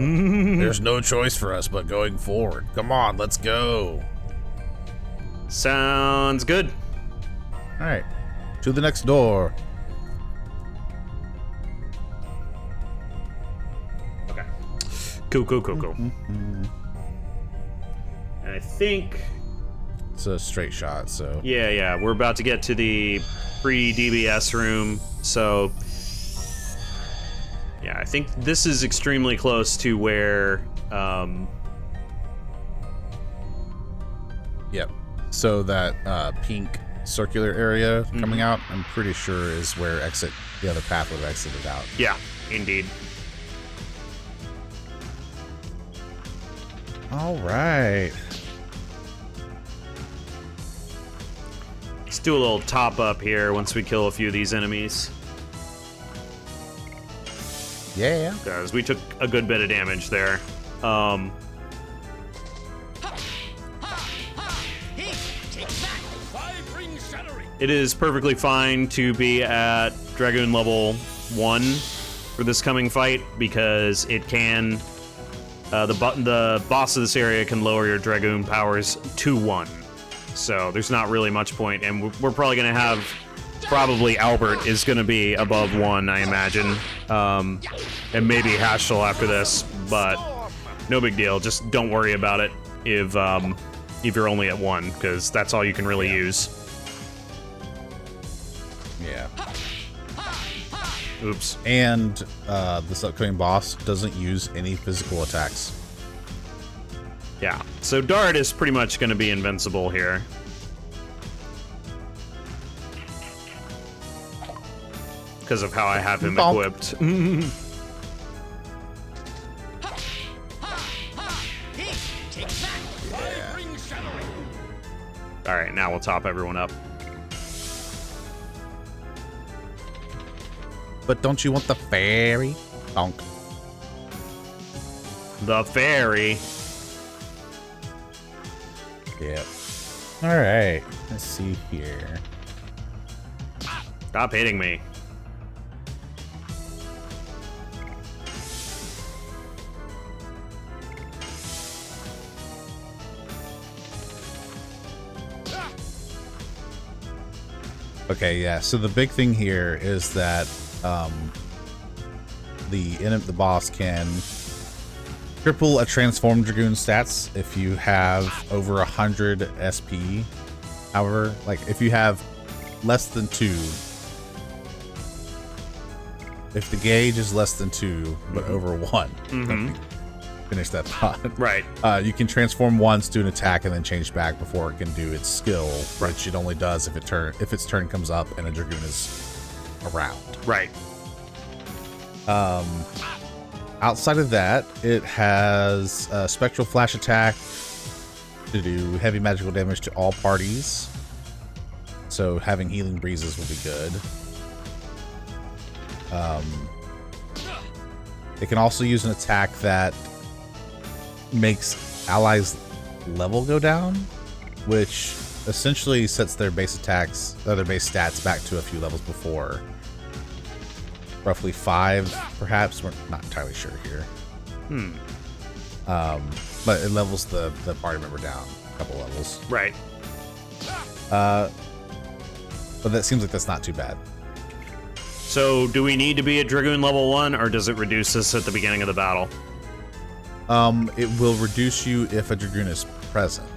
S1: no choice for us but going forward. Come on, let's go.
S2: Sounds good.
S1: All right, to the next door.
S2: Okay. Cool. And I think...
S1: It's a straight shot, so...
S2: Yeah, we're about to get to the pre-DBS room, so... Yeah, I think this is extremely close to where...
S1: Yep. So that pink circular area coming out, I'm pretty sure is where the other path would have exited out.
S2: Yeah, indeed.
S1: All right.
S2: Let's do a little top up here once we kill a few of these enemies.
S1: Yeah.
S2: Because we took a good bit of damage there. It is perfectly fine to be at Dragoon level 1 for this coming fight because it can... the boss of this area can lower your Dragoon powers to 1. So there's not really much point, and we're probably going to have... Probably Albert is going to be above 1, I imagine. And maybe Hashel after this, but no big deal. Just don't worry about it if you're only at 1, because that's all you can really use.
S1: Yeah.
S2: Oops.
S1: And this upcoming boss doesn't use any physical attacks.
S2: Yeah. So Dart is pretty much going to be invincible here. Because of how I have him equipped. Alright, now we'll top everyone up.
S1: But don't you want the fairy? Bonk.
S2: The fairy.
S1: Yep. Alright. Let's see here.
S2: Stop hitting me.
S1: Okay, yeah. So the big thing here is that the boss can triple a transformed Dragoon stats if you have over 100 SP. However, like if you have less than 2, if the gauge is less than 2 but over 1, let me finish that thought.
S2: Right.
S1: You can transform once, do an attack, and then change back before it can do its skill, which it only does if its turn comes up and a Dragoon is around.
S2: Right.
S1: Outside of that, it has a spectral flash attack to do heavy magical damage to all parties. So having healing breezes will be good. It can also use an attack that makes allies' level go down, which essentially sets their base attacks, their base stats back to a few levels before. Roughly 5, perhaps. We're not entirely sure here. But it levels the party member down a couple levels.
S2: Right.
S1: But that seems like that's not too bad.
S2: So, do we need to be at Dragoon level 1, or does it reduce us at the beginning of the battle?
S1: It will reduce you if a Dragoon is present.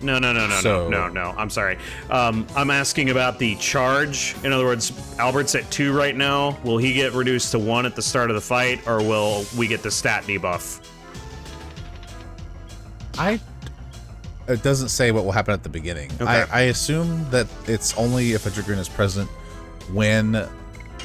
S2: No. I'm sorry. I'm asking about the charge. In other words, Albert's at 2 right now. Will he get reduced to 1 at the start of the fight, or will we get the stat debuff?
S1: It doesn't say what will happen at the beginning.
S2: Okay.
S1: I assume that it's only if a Dragoon is present when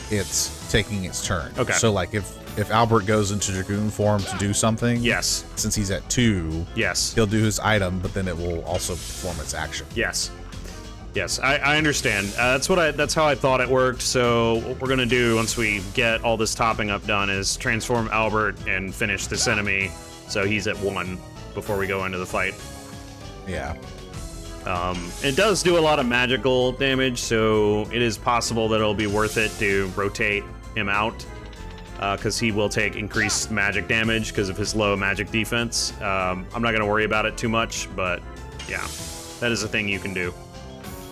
S1: it's taking its turn.
S2: Okay.
S1: So like if Albert goes into Dragoon form to do something,
S2: Yes.
S1: since he's at 2,
S2: Yes.
S1: he'll do his item, but then it will also perform its action.
S2: Yes. Yes, I understand. That's how I thought it worked. So what we're gonna do once we get all this topping up done is transform Albert and finish this enemy, so he's at 1 before we go into the fight.
S1: Yeah.
S2: It does do a lot of magical damage, so it is possible that it'll be worth it to rotate him out, because he will take increased magic damage because of his low magic defense. I'm not gonna worry about it too much, but yeah, that is a thing you can do.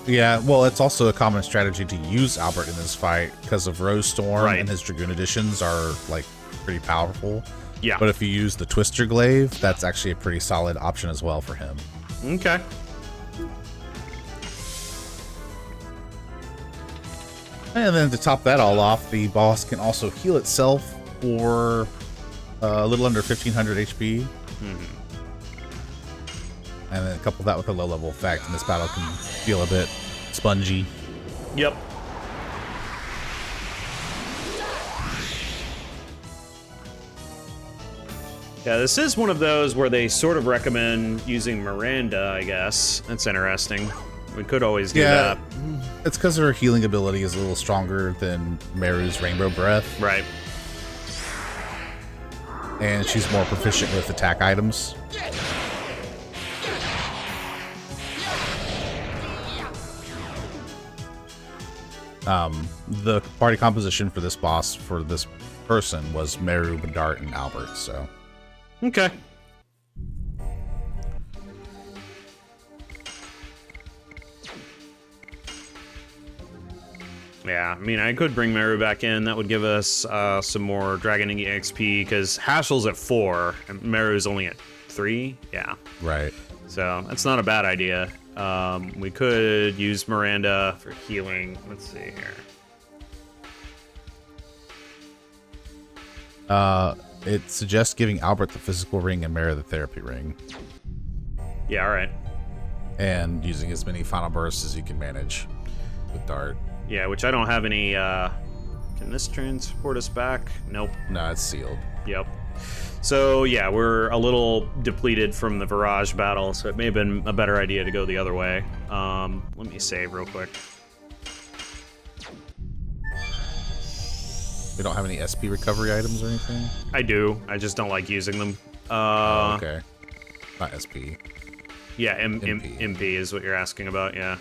S1: Yeah, well, it's also a common strategy to use Albert in this fight because of Rose Storm,
S2: Right.
S1: and his Dragoon additions are like pretty powerful.
S2: Yeah.
S1: But if you use the Twister Glaive, that's actually a pretty solid option as well for him.
S2: Okay.
S1: And then to top that all off, the boss can also heal itself for a little under 1500 HP. And then couple that with a low level effect, and this battle can feel a bit spongy.
S2: Yep. Yeah, this is one of those where they sort of recommend using Miranda, I guess. That's interesting. We could always do that.
S1: It's because her healing ability is a little stronger than Meru's Rainbow Breath,
S2: Right.
S1: and she's more proficient with attack items. The party composition for this boss, for this person, was Meru, Bedart, and Albert, so...
S2: Okay. Yeah, I mean, I could bring Meru back in. That would give us some more Dragoning XP, because Hashel's at 4, and Meru's only at 3. Yeah.
S1: Right.
S2: So that's not a bad idea. We could use Miranda for healing. Let's see here.
S1: It suggests giving Albert the physical ring and Meru the therapy ring,
S2: Yeah, all right.
S1: and using as many final bursts as you can manage with Dart.
S2: Yeah, which I don't have any. Can this transport us back? Nope.
S1: No, it's sealed.
S2: Yep. So yeah, we're a little depleted from the Virage battle, so it may have been a better idea to go the other way. Let me save real quick.
S1: We don't have any SP recovery items or anything?
S2: I do. I just don't like using them.
S1: Oh, okay. Not SP.
S2: Yeah,
S1: MP.
S2: MP is what you're asking about. Yeah.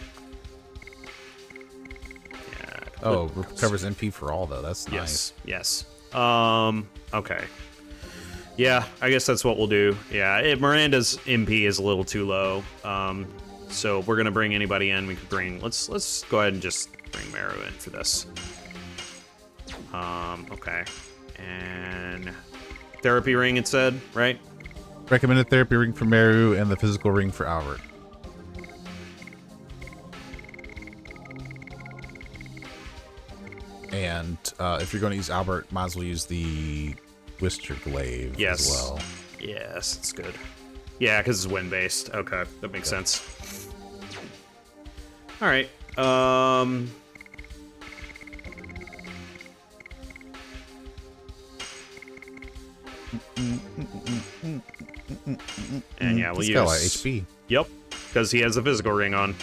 S2: Yeah.
S1: Oh, recovers MP for all, though. That's nice.
S2: Yes. Okay. Yeah, I guess that's what we'll do. Yeah, Miranda's MP is a little too low. So if we're gonna bring anybody in, we could bring. Let's go ahead and just bring Meru in for this. Okay. And therapy ring, it said, right?
S1: Recommended therapy ring for Meru and the physical ring for Albert. And if you're going to use Albert, might as well use the Twister Glaive
S2: Yes.
S1: as well.
S2: Yes, it's good. Yeah, because it's wind based. Okay, that makes sense. All right. And yeah, we'll
S1: He's
S2: use.
S1: got a lot of HP.
S2: Yep, because he has a physical ring on.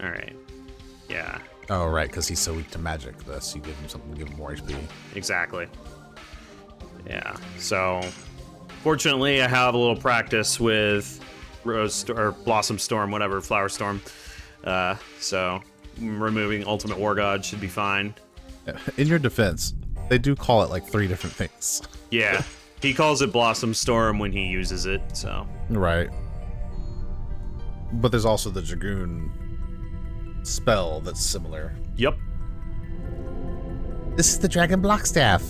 S2: All right. Yeah,
S1: Oh, right, because he's so weak to magic. Thus, you give him something to give him more HP.
S2: exactly. Yeah. So, fortunately, I have a little practice with or Blossom Storm, whatever, Flower Storm. So, removing Ultimate War God should be fine.
S1: In your defense, they do call it like 3 different things.
S2: Yeah. He calls it Blossom Storm when he uses it. So.
S1: Right. But there's also the Dragoon spell that's similar.
S2: Yep.
S1: This is the Dragon Block Staff.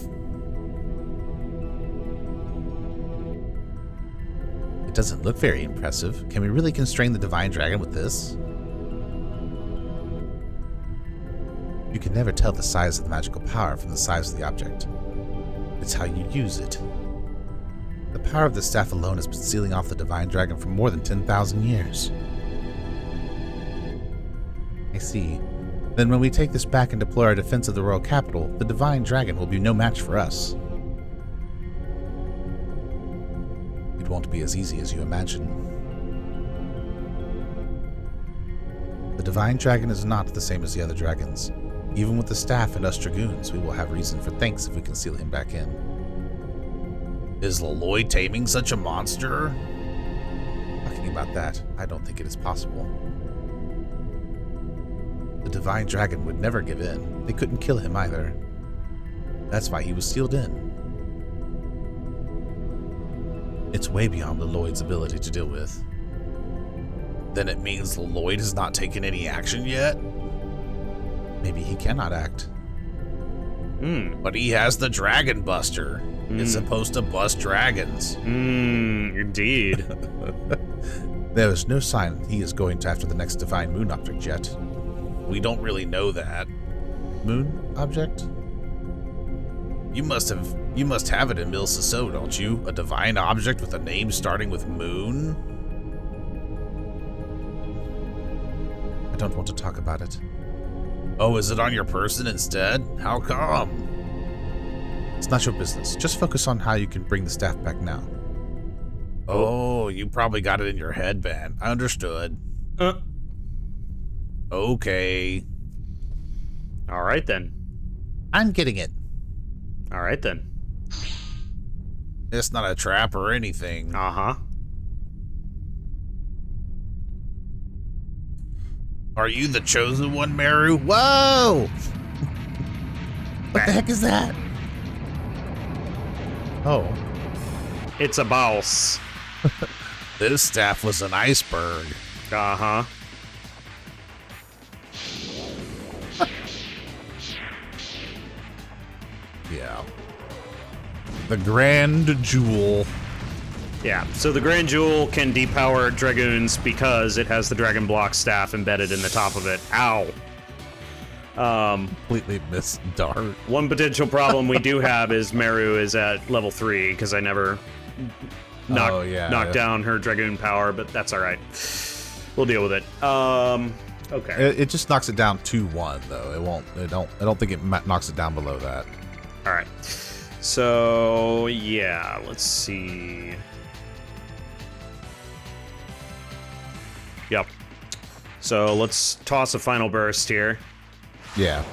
S1: It doesn't look very impressive. Can we really constrain the Divine Dragon with this? You can never tell the size of the magical power from the size of the object. It's how you use it. The power of the staff alone has been sealing off the Divine Dragon for more than 10,000 years. I see. Then when we take this back and deploy our defense of the royal capital, the Divine Dragon will be no match for us. It won't be as easy as you imagine. The Divine Dragon is not the same as the other dragons. Even with the staff and us Dragoons, we will have reason for thanks if we can seal him back in. Is Lloyd taming such a monster? Talking about that, I don't think it is possible. The Divine Dragon would never give in. They couldn't kill him either. That's why he was sealed in. It's way beyond Lloyd's ability to deal with. Then it means Lloyd has not taken any action yet? Maybe he cannot act. But he has the Dragon Buster. It's supposed to bust dragons.
S2: Indeed.
S1: There is no sign he is going after the next divine moon object yet. We don't really know that. Moon object? You must have it in Mil Ciso, don't you? A divine object with a name starting with moon? I don't want to talk about it. Oh, is it on your person instead? How come? It's not your business. Just focus on how you can bring the staff back now. Oh, you probably got it in your headband. I understood. Okay.
S2: All right, then.
S1: I'm getting it.
S2: All right, then.
S1: It's not a trap or anything.
S2: Uh-huh.
S1: Are you the chosen one, Meru? Whoa! What the heck is that? Oh.
S2: It's a boss.
S1: This staff was an iceberg.
S2: Uh-huh.
S1: Yeah. The Grand Jewel.
S2: Yeah, so the Grand Jewel can depower Dragoons because it has the Dragon Block staff embedded in the top of it. Ow.
S1: Completely missed dart.
S2: One potential problem we do have is Meru is at level 3 because I never knocked down her Dragoon power, but that's all right. We'll deal with it. Okay.
S1: It just knocks it down to 1 though. It won't. I don't think it knocks it down below that.
S2: All right. So yeah, let's see. Yep. So let's toss a final burst here.
S1: Yeah.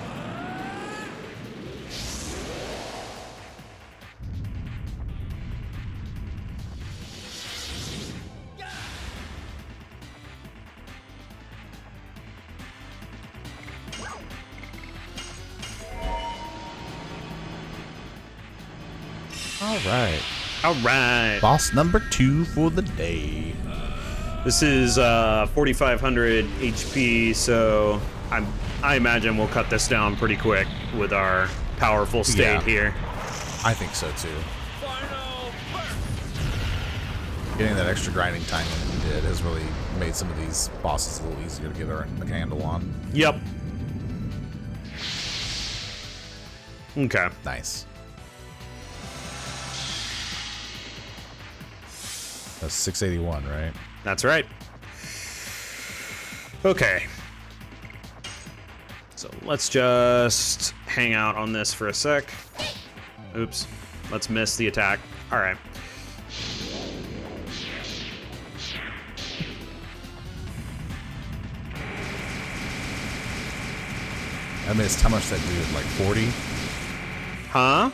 S1: All right.
S2: All right.
S1: Boss number 2 for the day.
S2: This is 4,500 HP, so I imagine we'll cut this down pretty quick with our powerful state here.
S1: I think so too.
S4: Final burst.
S1: Getting that extra grinding time that we did has really made some of these bosses a little easier to get a handle on.
S2: Yep. Okay.
S1: Nice. That's 681, right?
S2: That's right. Okay. So let's just hang out on this for a sec. Oops. Let's miss the attack. All right.
S1: I missed how much that did, like 40?
S2: Huh?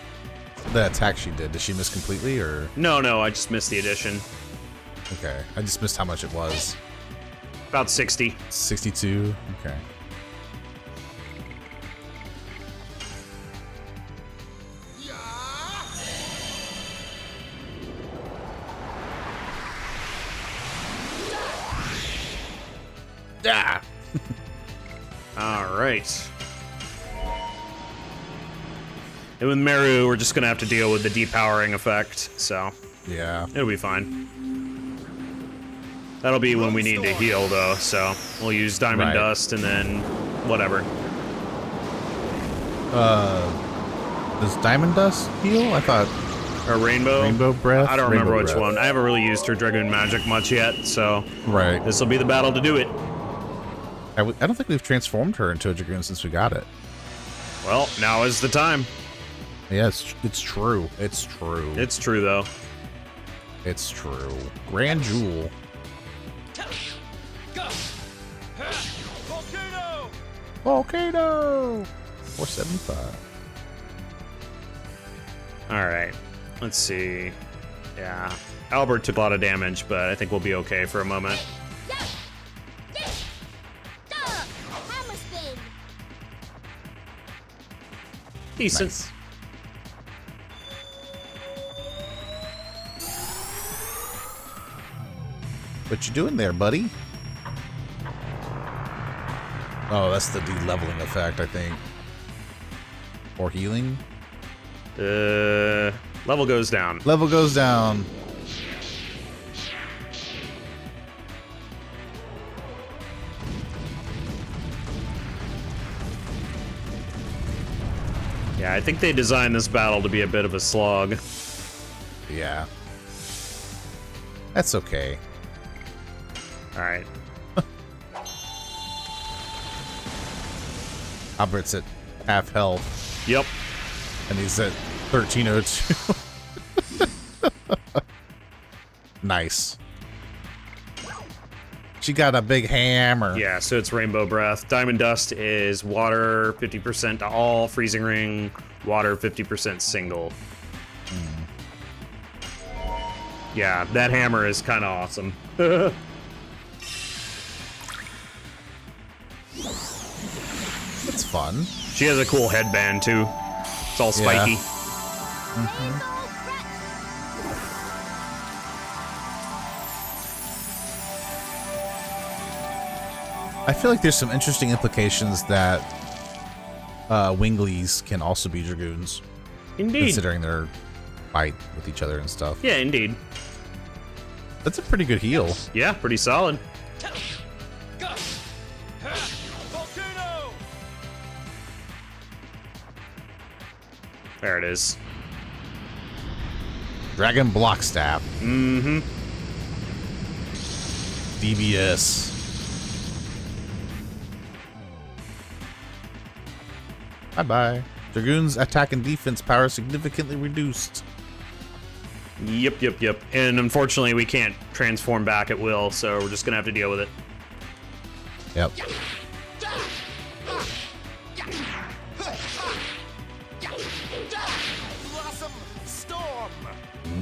S1: The attack she did she miss completely, or?
S2: No, I just missed the addition.
S1: Okay, I just missed how much it was.
S2: About 60.
S1: 62? Okay. Yeah.
S2: All right. And with Meru, we're just gonna have to deal with the depowering effect, so
S1: Yeah.
S2: it'll be fine. That'll be when we need to heal, though, so we'll use Diamond
S1: Right.
S2: Dust and then whatever.
S1: Does Diamond Dust heal? I thought
S2: Or Rainbow.
S1: Rainbow Breath?
S2: I don't remember
S1: Rainbow
S2: which
S1: Breath.
S2: one. I haven't really used her Dragoon magic much yet, so
S1: Right.
S2: this will be the battle to do it.
S1: I don't think we've transformed her into a Dragoon since we got it.
S2: Well, now is the time.
S1: Yeah, it's true. It's true.
S2: It's true, though.
S1: It's true. Grand Jewel.
S4: Volcano!
S1: Volcano! 475.
S2: Alright. Let's see. Yeah. Albert took a lot of damage, but I think we'll be okay for a moment. Decent.
S1: Nice. What you doing there, buddy? Oh, that's the de-leveling effect, I think. Or healing?
S2: Level goes down.
S1: Level goes down.
S2: Yeah, I think they designed this battle to be a bit of a slog.
S1: Yeah. That's okay.
S2: Alright.
S1: Albert's at half health,
S2: Yep.
S1: and he's at 1302. Nice. She got a big hammer.
S2: Yeah, so it's Rainbow Breath. Diamond Dust is water 50% to all. Freezing Ring, water 50% single. Yeah, that hammer is kind of awesome.
S1: It's fun.
S2: She has a cool headband, too. It's all spiky.
S1: I feel like there's some interesting implications that Winglies can also be Dragoons,
S2: Indeed.
S1: considering their fight with each other and stuff.
S2: Yeah, indeed.
S1: That's a pretty good heal.
S2: Yeah, pretty solid.
S4: Volcano!
S2: There it is.
S1: Dragon Block Staff.
S2: Mm-hmm.
S1: DBS. Bye-bye. Dragoon's attack and defense power significantly reduced.
S2: Yep. And unfortunately, we can't transform back at will, so we're just gonna have to deal with it.
S1: Yep.
S4: Blossom Storm!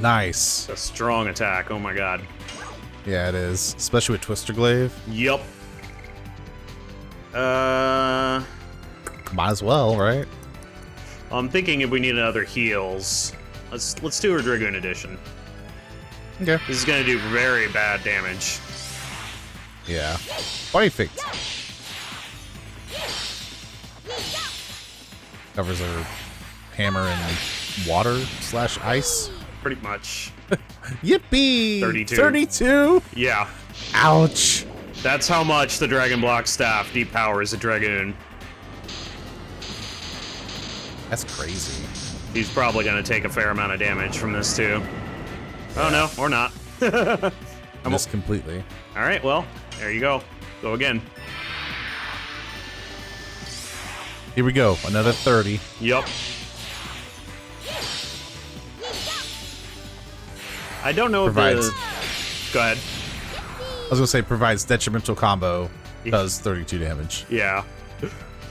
S1: Nice.
S2: A strong attack, oh my god.
S1: Yeah, it is. Especially with Twister Glaive.
S2: Yep.
S1: Might as well, right?
S2: I'm thinking if we need another heals, let's do a Dragoon edition.
S1: Okay.
S2: This is gonna do very bad damage.
S1: Yeah. Perfect. Covers her hammer and water / ice.
S2: Pretty much.
S1: Yippee!
S2: 32.
S1: 32?
S2: Yeah.
S1: Ouch.
S2: That's how much the Dragon Block Staff depowers a Dragoon.
S1: That's crazy.
S2: He's probably gonna take a fair amount of damage from this too. Oh no, or not.
S1: Missed completely.
S2: Alright, well, there you go. Go again.
S1: Here we go. Another 30.
S2: Yup. I don't know
S1: Provides.
S2: if the... Go ahead.
S1: I was gonna say provides detrimental combo. Does 32 damage.
S2: Yeah.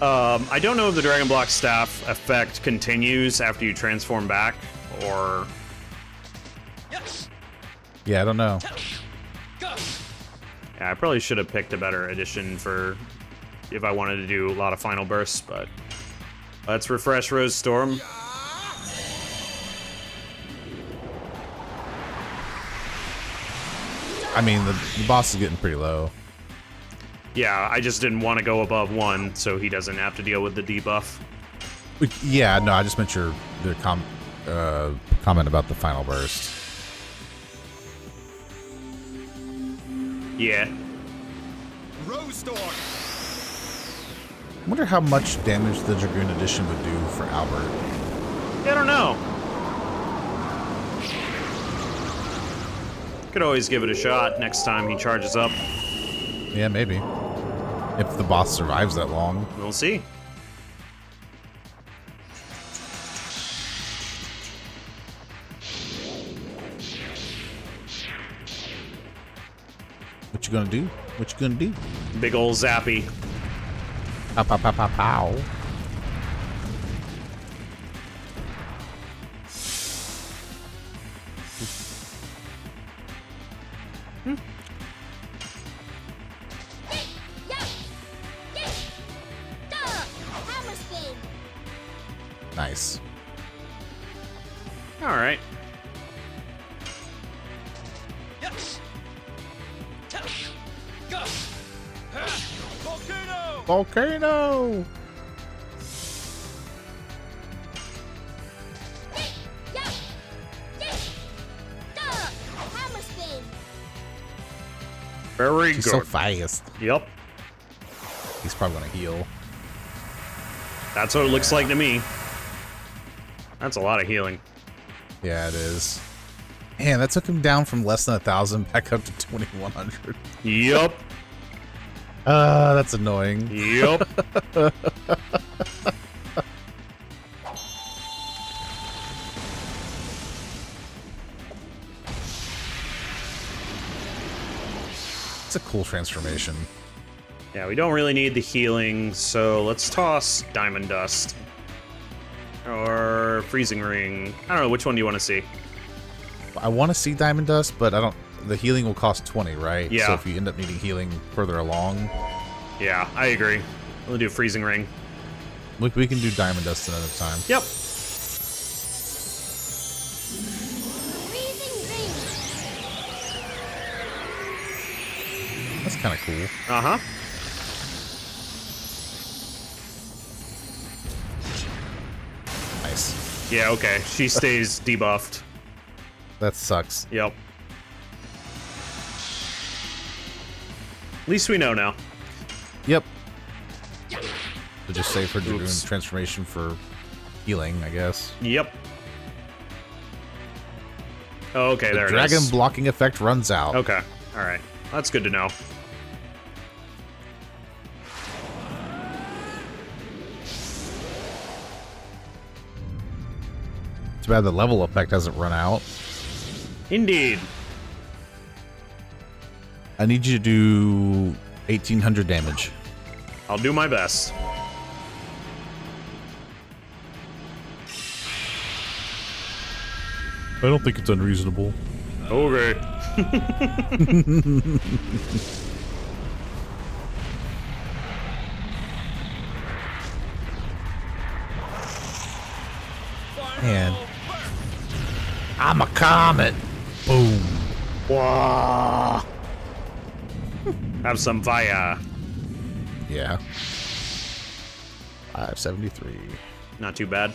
S2: I don't know if the Dragon Block Staff effect continues after you transform back, or...
S1: Yeah, I don't know.
S2: Yeah, I probably should have picked a better edition for if I wanted to do a lot of final bursts, but let's refresh Rose Storm.
S1: I mean, the boss is getting pretty low.
S2: Yeah, I just didn't want to go above 1, so he doesn't have to deal with the debuff.
S1: Yeah, no, I just meant your comment about the final burst.
S2: Yeah.
S4: Rose Storm!
S1: I wonder how much damage the Dragoon edition would do for Albert.
S2: I don't know. Could always give it a shot next time he charges up.
S1: Yeah, maybe. If the boss survives that long.
S2: We'll see.
S1: What you gonna do? What you gonna do?
S2: Big ol' zappy.
S1: Pow, pow, pow, pow, pow. Nice.
S2: All right.
S4: Yes. Go. Volcano.
S1: Volcano!
S2: Very
S1: He's
S2: good.
S1: so fast.
S2: Yep.
S1: He's probably gonna heal.
S2: That's what it looks like to me. That's a lot of healing.
S1: Yeah, it is. Man, that took him down from less than 1,000 back up to 2,100.
S2: Yep.
S1: That's annoying.
S2: Yep.
S1: It's a cool transformation.
S2: Yeah, we don't really need the healing, so let's toss Diamond Dust. Or Freezing Ring. I don't know, which one do you want to see?
S1: I want to see Diamond Dust, but I don't. The healing will cost 20, right?
S2: Yeah.
S1: So if you end up needing healing further along,
S2: Yeah, I agree. We'll do Freezing Ring.
S1: we can do Diamond Dust another time.
S2: Yep.
S1: That's kind of cool.
S2: Uh-huh.
S1: Nice.
S2: Yeah, okay. She stays debuffed.
S1: That sucks.
S2: Yep. At least we know now.
S1: Yep. So just save her Dragoon
S2: Oops.
S1: transformation for healing, I guess.
S2: Yep. Oh, okay,
S1: The
S2: there it
S1: dragon
S2: is.
S1: blocking effect runs out.
S2: Okay, alright. That's good to know.
S1: Too bad the level effect hasn't run out.
S2: Indeed.
S1: I need you to do 1,800 damage.
S2: I'll do my best.
S1: I don't think it's unreasonable.
S2: Okay.
S1: Man. I'm a comet. Boom.
S2: Wah. Have some fire.
S1: Yeah. 573.
S2: Not too bad.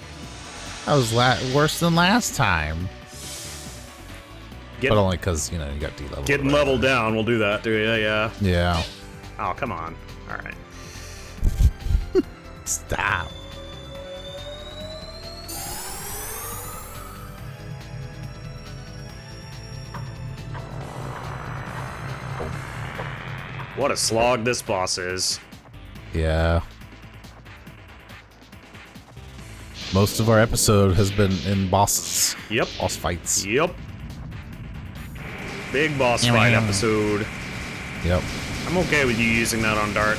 S1: That was worse than last time.
S2: Get,
S1: But only because, you know, you got D-level.
S2: getting leveled down, we'll do that. Yeah.
S1: Yeah.
S2: Oh, come on. Alright.
S1: Stop.
S2: What a slog this boss is.
S1: Yeah. Most of our episode has been in bosses.
S2: Yep.
S1: Boss fights.
S2: Yep. Big boss fight episode.
S1: Yep.
S2: I'm okay with you using that on Dart.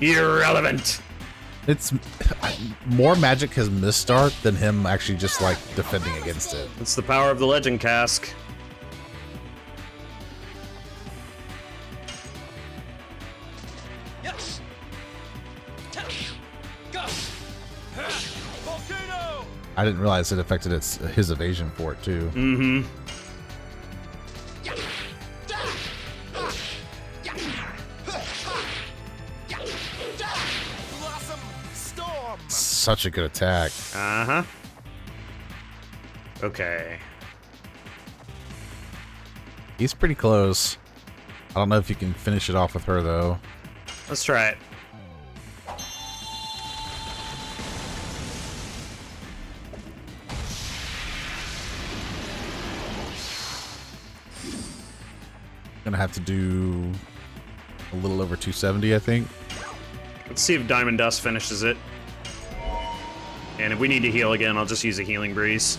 S2: Irrelevant.
S1: It's more magic has missed Dart than him actually just like defending against it.
S2: It's the power of the Legend Cask.
S4: Yes. Go. Volcano.
S1: I didn't realize it affected his evasion for it too.
S2: Mm-hmm.
S4: Blossom storm.
S1: Such a good attack.
S2: Uh-huh. Okay.
S1: He's pretty close. I don't know if you can finish it off with her though.
S2: Let's try it.
S1: Gonna have to do a little over 270, I think.
S2: Let's see if Diamond Dust finishes it. And if we need to heal again, I'll just use a Healing Breeze.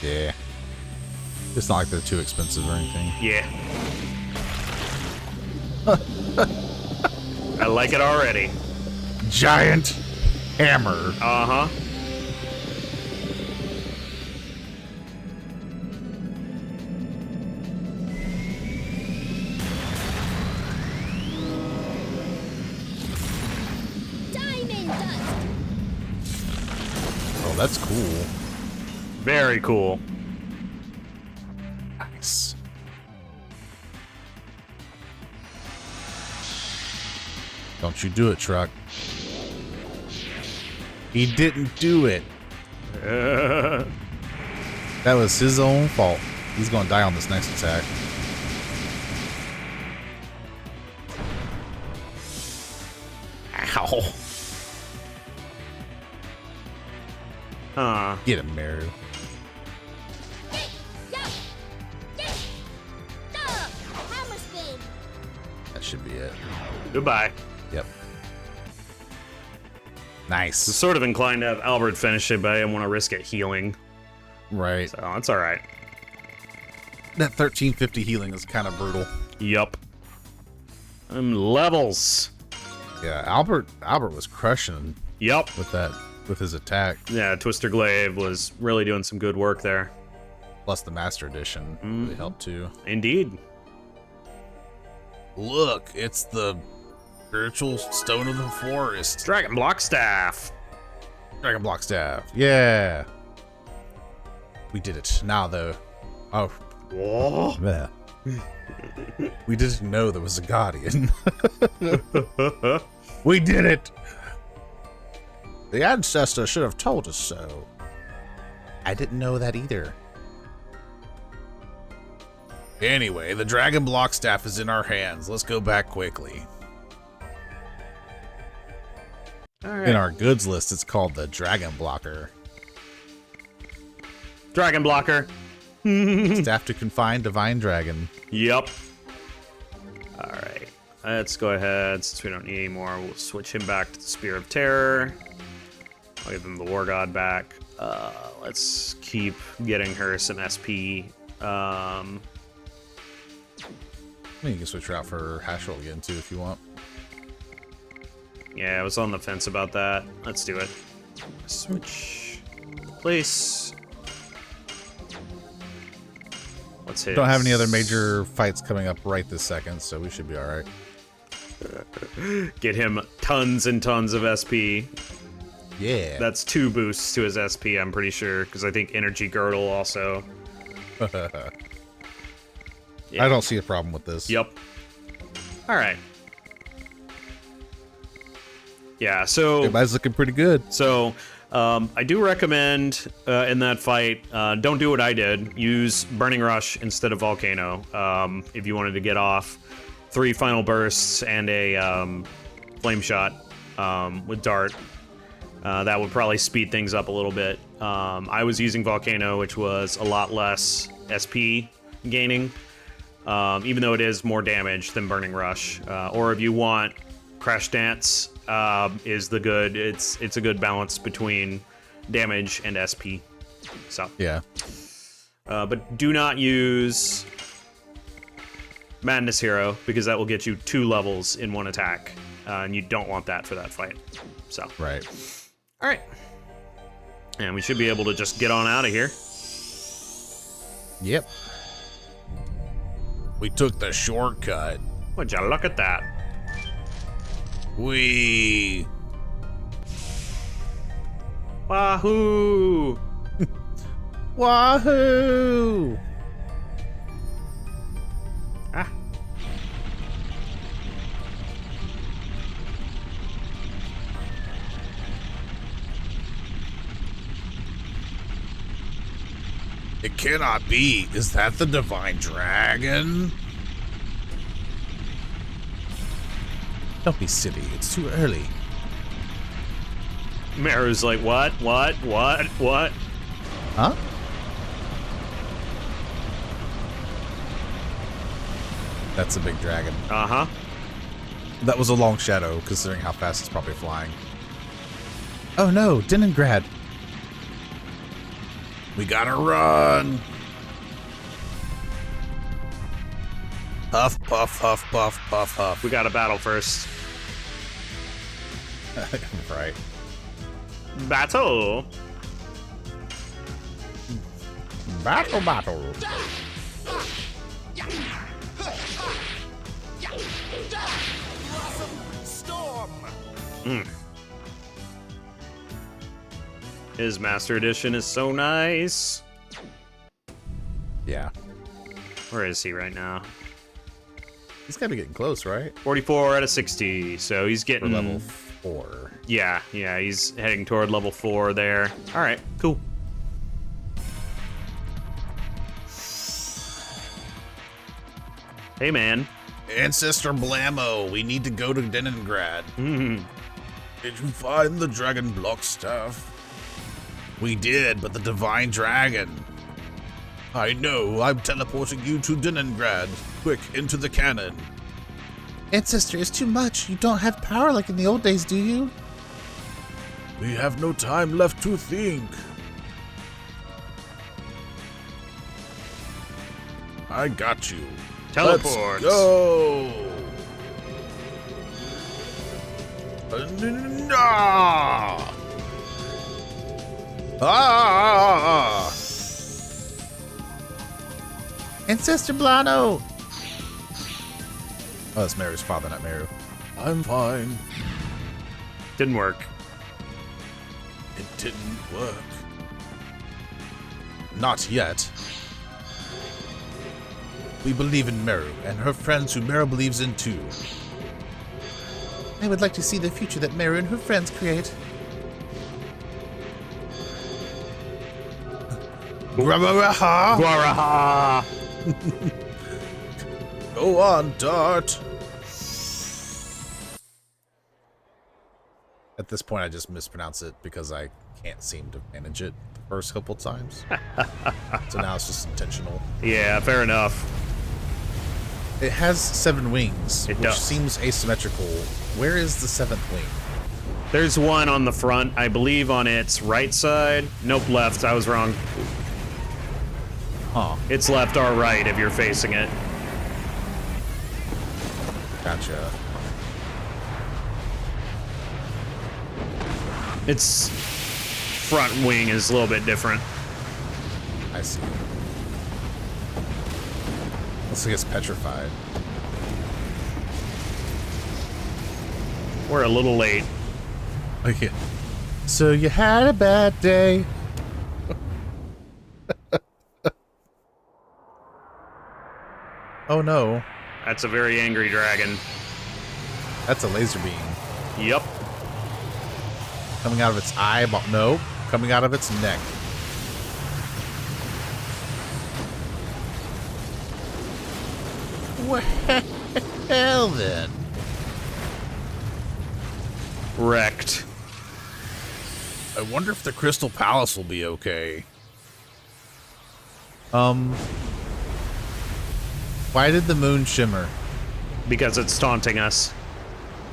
S1: Yeah. It's not like they're too expensive or anything.
S2: Yeah. I like it already.
S1: Giant hammer.
S2: Uh-huh.
S3: Diamond Dust.
S1: Oh, that's cool.
S2: Very cool.
S1: Nice. Don't you do it, truck. He didn't do it. That was his own fault. He's gonna die on this next attack. Ow.
S2: Huh.
S1: Get him, Maru.
S3: Hammer spin.
S1: That should be it.
S2: Goodbye.
S1: Yep.
S2: I'm
S1: Nice.
S2: sort of inclined to have Albert finish it, but I didn't want to risk it healing.
S1: Right.
S2: So that's alright.
S1: That 1350 healing is kind of brutal.
S2: Yup. Levels.
S1: Yeah, Albert was crushing
S2: Yup.
S1: with his attack.
S2: Yeah, Twister Glaive was really doing some good work there.
S1: Plus the Master Edition really helped too.
S2: Indeed.
S1: Look, it's the spiritual stone of the forest.
S2: Dragon Block Staff.
S1: Dragon Block Staff. Yeah. We did it. Now though. Oh.
S2: Whoa.
S1: Yeah. We didn't know there was a guardian. We did it. The ancestor should have told us so. I didn't know that either. Anyway, the Dragon Block Staff is in our hands. Let's go back quickly.
S2: Alright.
S1: In our goods list, it's called the Dragon Blocker.
S2: Dragon Blocker.
S1: Staff to confine Divine Dragon.
S2: Yup. Alright. Let's go ahead. Since we don't need any more, we'll switch him back to the Spear of Terror. I'll give him the War God back. Let's keep getting her some SP.
S1: I mean, you can switch her out for Hash Roll again, too, if you want.
S2: Yeah, I was on the fence about that. Let's do it. Switch. Place. What's his?
S1: Don't have any other major fights coming up right this second, so we should be alright.
S2: Get him tons and tons of SP.
S1: Yeah.
S2: That's 2 boosts to his SP, I'm pretty sure, because I think Energy Girdle also. Yeah.
S1: I don't see a problem with this.
S2: Yep. Alright. Yeah, so...
S1: Everybody's looking pretty good.
S2: So, I do recommend, in that fight, don't do what I did. Use Burning Rush instead of Volcano, if you wanted to get off 3 final bursts and a Flame Shot with Dart. That would probably speed things up a little bit. I was using Volcano, which was a lot less SP gaining, even though it is more damage than Burning Rush. Or if you want, Crash Dance is the good. It's a good balance between damage and SP. So
S1: Yeah.
S2: but do not use Madness Hero because that will get you 2 levels in 1 attack, and you don't want that for that fight. So
S1: Right.
S2: all right, and we should be able to just get on out of here.
S1: Yep. We took the shortcut.
S2: Would you look at that?
S1: We...
S2: Wahoo!
S1: Wahoo!
S2: Ah.
S1: It cannot be. Is that the Divine Dragon? Don't be silly. It's too early.
S2: Maru's like, what?
S1: Huh? That's a big dragon.
S2: Uh-huh.
S1: That was a long shadow, considering how fast it's probably flying. Oh no, Deningrad. We gotta run. Huff, puff, huff, puff, puff, huff.
S2: We got to battle first.
S1: Right.
S2: Battle.
S1: Battle, battle.
S4: Storm.
S2: His Master Edition is so nice.
S1: Yeah.
S2: Where is he right now?
S1: He's gotta be getting close, right?
S2: 44 out of 60, so he's
S1: For
S2: getting...
S1: level 4.
S2: Yeah, he's heading toward level 4 there. All right, cool. Hey, man.
S1: Ancestor Blammo, we need to go to Deningrad.
S2: Mm.
S1: Did you find the dragon block staff? We did, but the divine dragon. I know, I'm teleporting you to Deningrad. Quick, into the cannon. Ancestor, it's too much. You don't have power like in the old days, do you? We have no time left to think. I got you.
S2: Teleport.
S1: Let's go. Nah. Ah! Ancestor Blano! Oh, it's Meru's father, not Meru. I'm fine.
S2: Didn't work.
S1: It didn't work. Not yet. We believe in Meru, and her friends who Meru believes in too. I would like to see the future that Meru and her friends create. Guaraha!
S2: Guaraha!
S1: Go on, Dart! At this point, I just mispronounce it because I can't seem to manage it the first couple times. So now it's just intentional.
S2: Yeah, fair enough.
S1: It has 7 wings,
S2: It
S1: which
S2: does.
S1: seems asymmetrical. Where is the 7th wing?
S2: There's one on the front, I believe on its right side. Nope, left. I was wrong.
S1: Huh.
S2: It's left or right if you're facing it.
S1: Gotcha.
S2: Its front wing is a little bit different.
S1: I see. Looks like it's petrified.
S2: We're a little late.
S1: Okay. So you had a bad day. Oh no.
S2: That's a very angry dragon.
S1: That's a laser beam.
S2: Yep.
S1: Coming out of its eyeball. No. Coming out of its neck. Well then.
S2: Wrecked.
S1: I wonder if the Crystal Palace will be okay. Why did the moon shimmer?
S2: Because it's taunting us.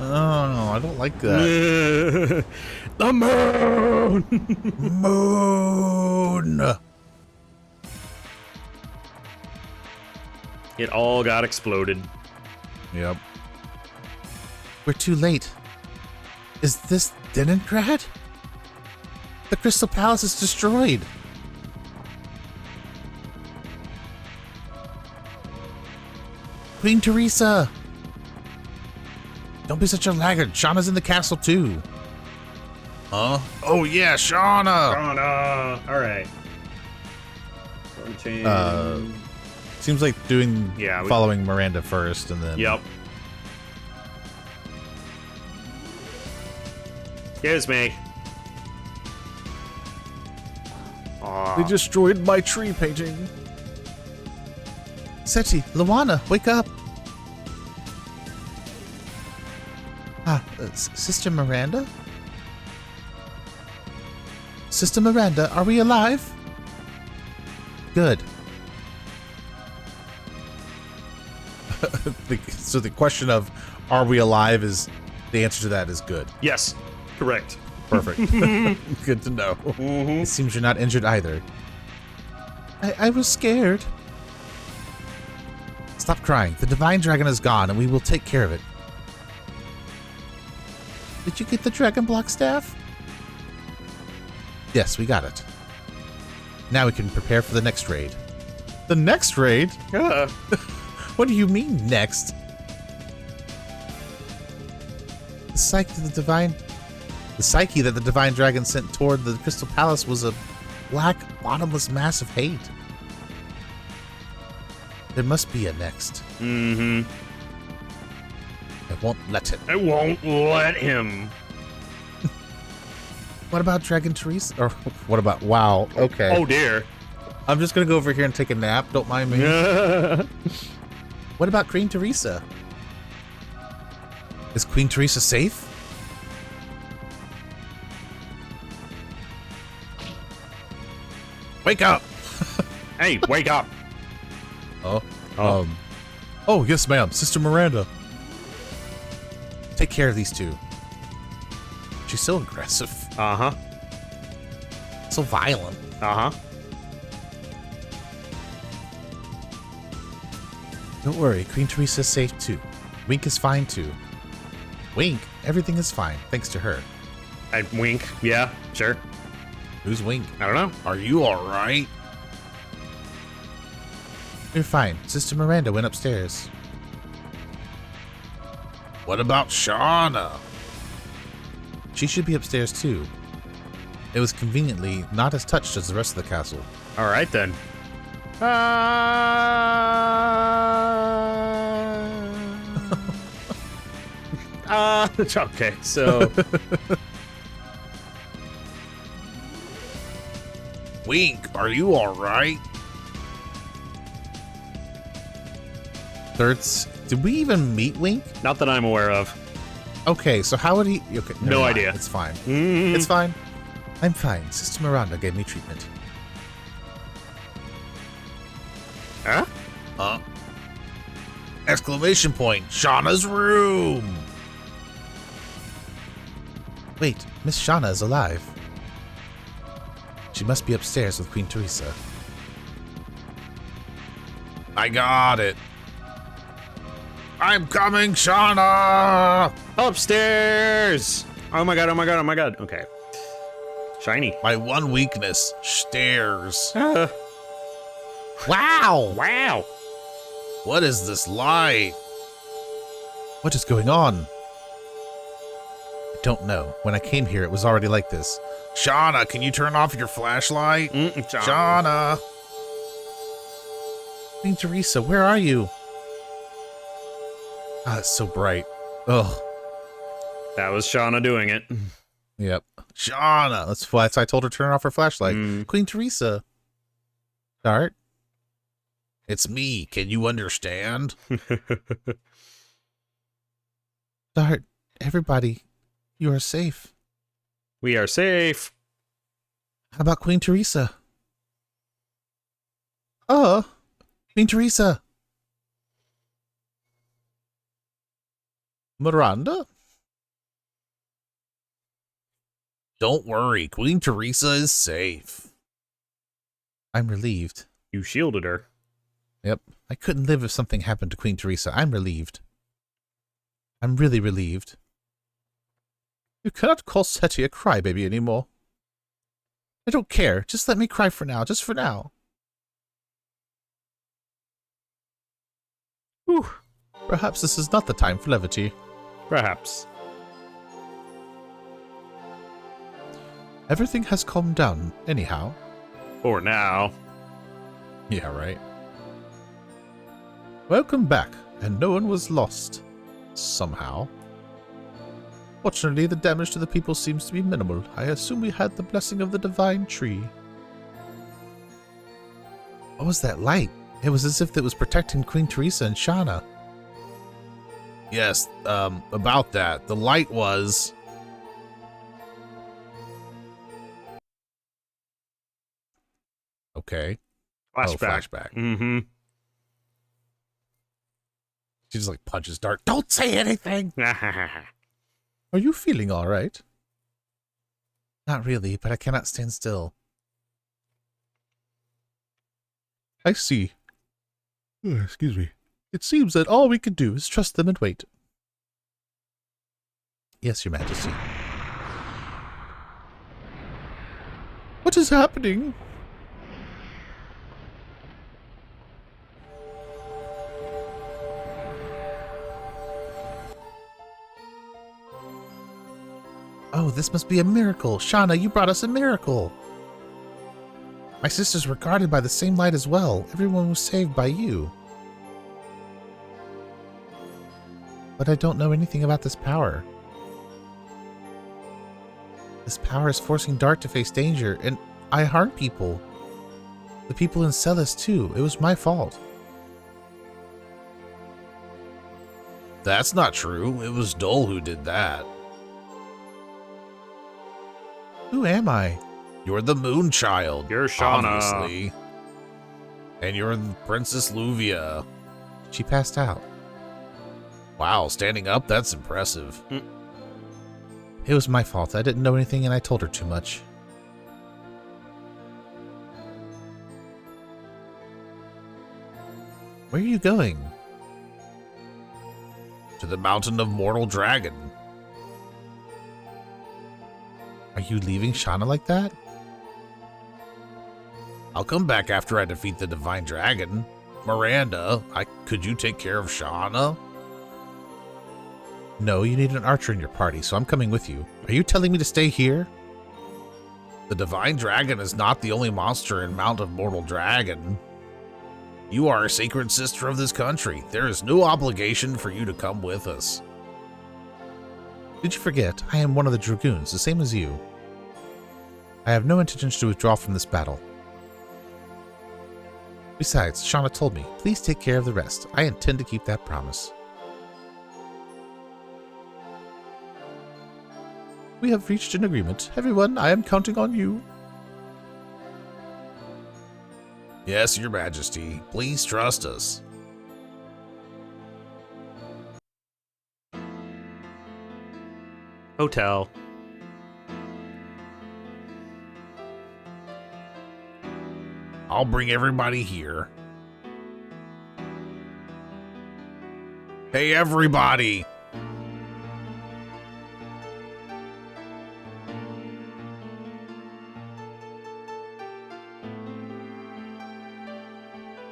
S1: Oh, I don't like that.
S2: The moon!
S1: Moon!
S2: It all got exploded.
S1: Yep. We're too late. Is this Deningrad? The Crystal Palace is destroyed. Queen Teresa! Don't be such a laggard. Shauna's in the castle too. Huh? Oh yeah, Shauna!
S2: Oh no! Alright.
S1: Seems like doing
S2: Yeah,
S1: following Miranda first and then
S2: Yep. Excuse me.
S1: They destroyed my tree painting. Seti, Luana, wake up. Sister Miranda? Sister Miranda, are we alive? Good. So the question of are we alive is the answer to that is good.
S2: Yes, correct.
S1: Perfect. Good to know.
S2: Mm-hmm.
S1: It seems you're not injured either. I was scared. Stop crying. The Divine Dragon is gone, and we will take care of it. Did you get the Dragon Block staff? Yes, we got it. Now we can prepare for the next raid. The next raid? What do you mean, next? The psyche that the Divine Dragon sent toward the Crystal Palace was a black, bottomless mass of hate. There must be a next.
S2: Mm-hmm.
S1: I won't let it.
S2: I won't let him.
S1: What about Dragon Teresa? Or what about... Wow, okay.
S2: Oh, dear.
S1: I'm just gonna go over here and take a nap. Don't mind me. What about Queen Teresa? Is Queen Teresa safe? Wake up!
S2: Hey, wake up.
S1: Oh.
S2: Oh.
S1: Oh, yes, ma'am. Sister Miranda. Take care of these two. She's so aggressive.
S2: Uh-huh.
S1: So violent.
S2: Uh-huh.
S1: Don't worry, Queen Teresa is safe too. Wink is fine too. Wink? Everything is fine, thanks to her.
S2: I wink. Yeah, sure.
S1: Who's Wink?
S2: I don't know.
S1: Are you alright? You're fine. Sister Miranda went upstairs. What about Shauna? She should be upstairs too. It was conveniently not as touched as the rest of the castle.
S2: All right, then. Okay, so...
S1: Wink, are you alright? Thirds, did we even meet Wink?
S2: Not that I'm aware of.
S1: Okay, so how would he... Okay, never
S2: No
S1: mind.
S2: idea.
S1: It's fine.
S2: Mm.
S1: It's fine. I'm fine. Sister Miranda gave me treatment.
S2: Huh?
S1: Exclamation point. Shauna's room. Wait, Miss Shauna is alive. She must be upstairs with Queen Teresa. I got it. I'm coming, Shauna!
S2: Upstairs! Oh my god, oh my god, oh my god. Okay. Shiny.
S1: My one weakness, stairs.
S2: Wow! Wow!
S1: What is this light? What is going on? I don't know. When I came here, it was already like this. Shauna, can you turn off your flashlight? Shauna! Queen Teresa, where are you? Ah, it's so bright. Ugh.
S2: That was Shauna doing it.
S1: Yep. Shauna! That's why I told her to turn off her flashlight. Queen Teresa. Dart? It's me. Can you understand? Dart, everybody, you are safe.
S2: We are safe.
S1: How about Queen Teresa? Queen Teresa. Miranda? Don't worry, Queen Teresa is safe. I'm relieved.
S2: You shielded her.
S1: Yep. I couldn't live if something happened to Queen Teresa. I'm relieved. I'm really relieved. You cannot call Seti a crybaby anymore. I don't care. Just let me cry for now. Just for now. Whew. Perhaps this is not the time for levity.
S2: Perhaps.
S1: Everything has calmed down, anyhow.
S2: For now.
S1: Yeah, right. Welcome back, and no one was lost. Somehow. Fortunately, the damage to the people seems to be minimal. I assume we had the blessing of the divine tree. What was that light? It was as if it was protecting Queen Teresa and Shauna. Yes, about that. The light was... Okay.
S2: Flashback.
S1: Oh, flashback.
S2: Mm-hmm.
S1: She just like punches Dart. Don't say anything! Are you feeling all right? Not really, but I cannot stand still. I see. Excuse me. It seems that all we can do is trust them and wait. Yes, Your Majesty. What is happening? Oh, this must be a miracle. Shauna, you brought us a miracle. My sisters were guarded by the same light as well. Everyone was saved by you. But I don't know anything about this power. This power is forcing Dart to face danger, and I harm people. The people in Celis, too. It was my fault. That's not true. It was Dole who did that. Who am I? You're the Moon Child.
S2: You're Shauna.
S1: Obviously. And you're Princess Luvia. She passed out. Wow, standing up? That's impressive. It was my fault. I didn't know anything and I told her too much. Where are you going? To the Mountain of Mortal Dragon. Are you leaving Shauna like that? I'll come back after I defeat the Divine Dragon. Miranda, could you take care of Shauna? No, you need an archer in your party, so I'm coming with you. Are you telling me to stay here? The Divine Dragon is not the only monster in Mount of Mortal Dragon. You are a sacred sister of this country. There is no obligation for you to come with us. Did you forget? I am one of the Dragoons, the same as you. I have no intentions to withdraw from this battle. Besides, Shauna told me, please take care of the rest. I intend to keep that promise. We have reached an agreement. Everyone, I am counting on you. Yes, Your Majesty. Please trust us.
S2: Hotel.
S1: I'll bring everybody here. Hey, everybody!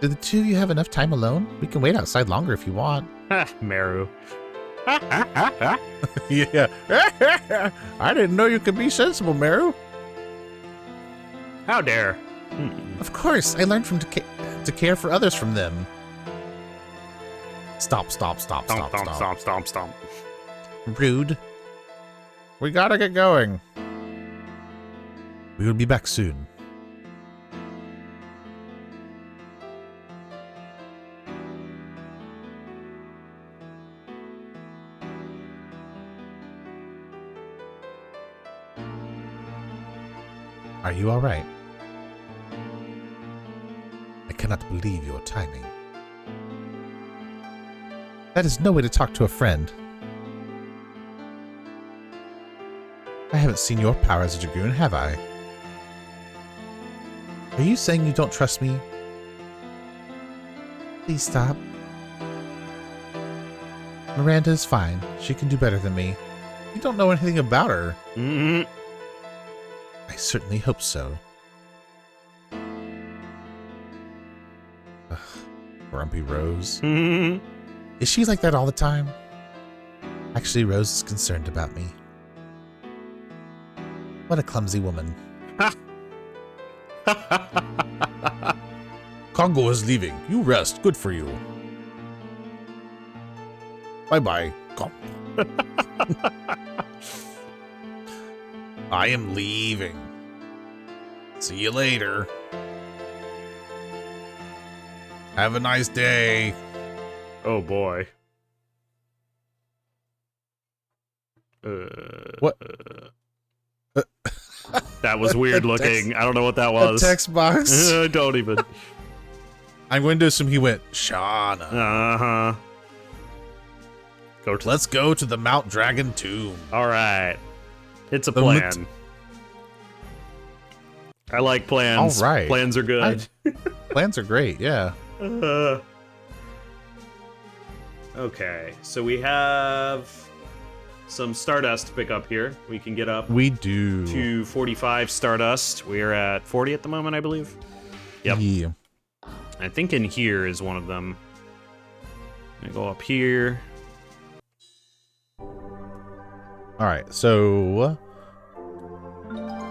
S1: Do the two of you have enough time alone? We can wait outside longer if you want.
S2: Meru.
S1: Yeah. I didn't know you could be sensible, Meru.
S2: How dare.
S1: Of course, I learned from to care for others from them. Stop.
S2: Stomp.
S1: Rude. We gotta get going. We will be back soon. Are you all right? I cannot believe your timing. That is no way to talk to a friend. I haven't seen your power as a Dragoon, have I? Are you saying you don't trust me? Please stop. Miranda is fine. She can do better than me. You don't know anything about her. I certainly hope so. Ugh, grumpy Rose. Is she like that all the time? Actually, Rose is concerned about me. What a clumsy woman. Congo is leaving. You rest. Good for you. Bye-bye. I am leaving. See you later. Have a nice day.
S2: Oh boy.
S1: What?
S2: That was weird looking. I don't know what that was.
S1: A text box.
S2: Don't even.
S1: I'm going to assume he went, Shauna.
S2: Uh-huh.
S1: Let's go to the Mount Dragon tomb.
S2: All right. It's a
S1: The
S2: plan. I like plans.
S1: All right.
S2: Plans are good.
S1: Plans are great, yeah.
S2: Okay, so we have some Stardust to pick up here. We can get up
S1: We do.
S2: to 45 Stardust. We're at 40 at the moment, I believe. Yep.
S1: Yeah.
S2: I think in here is one of them. I'm gonna go up here.
S1: All right, so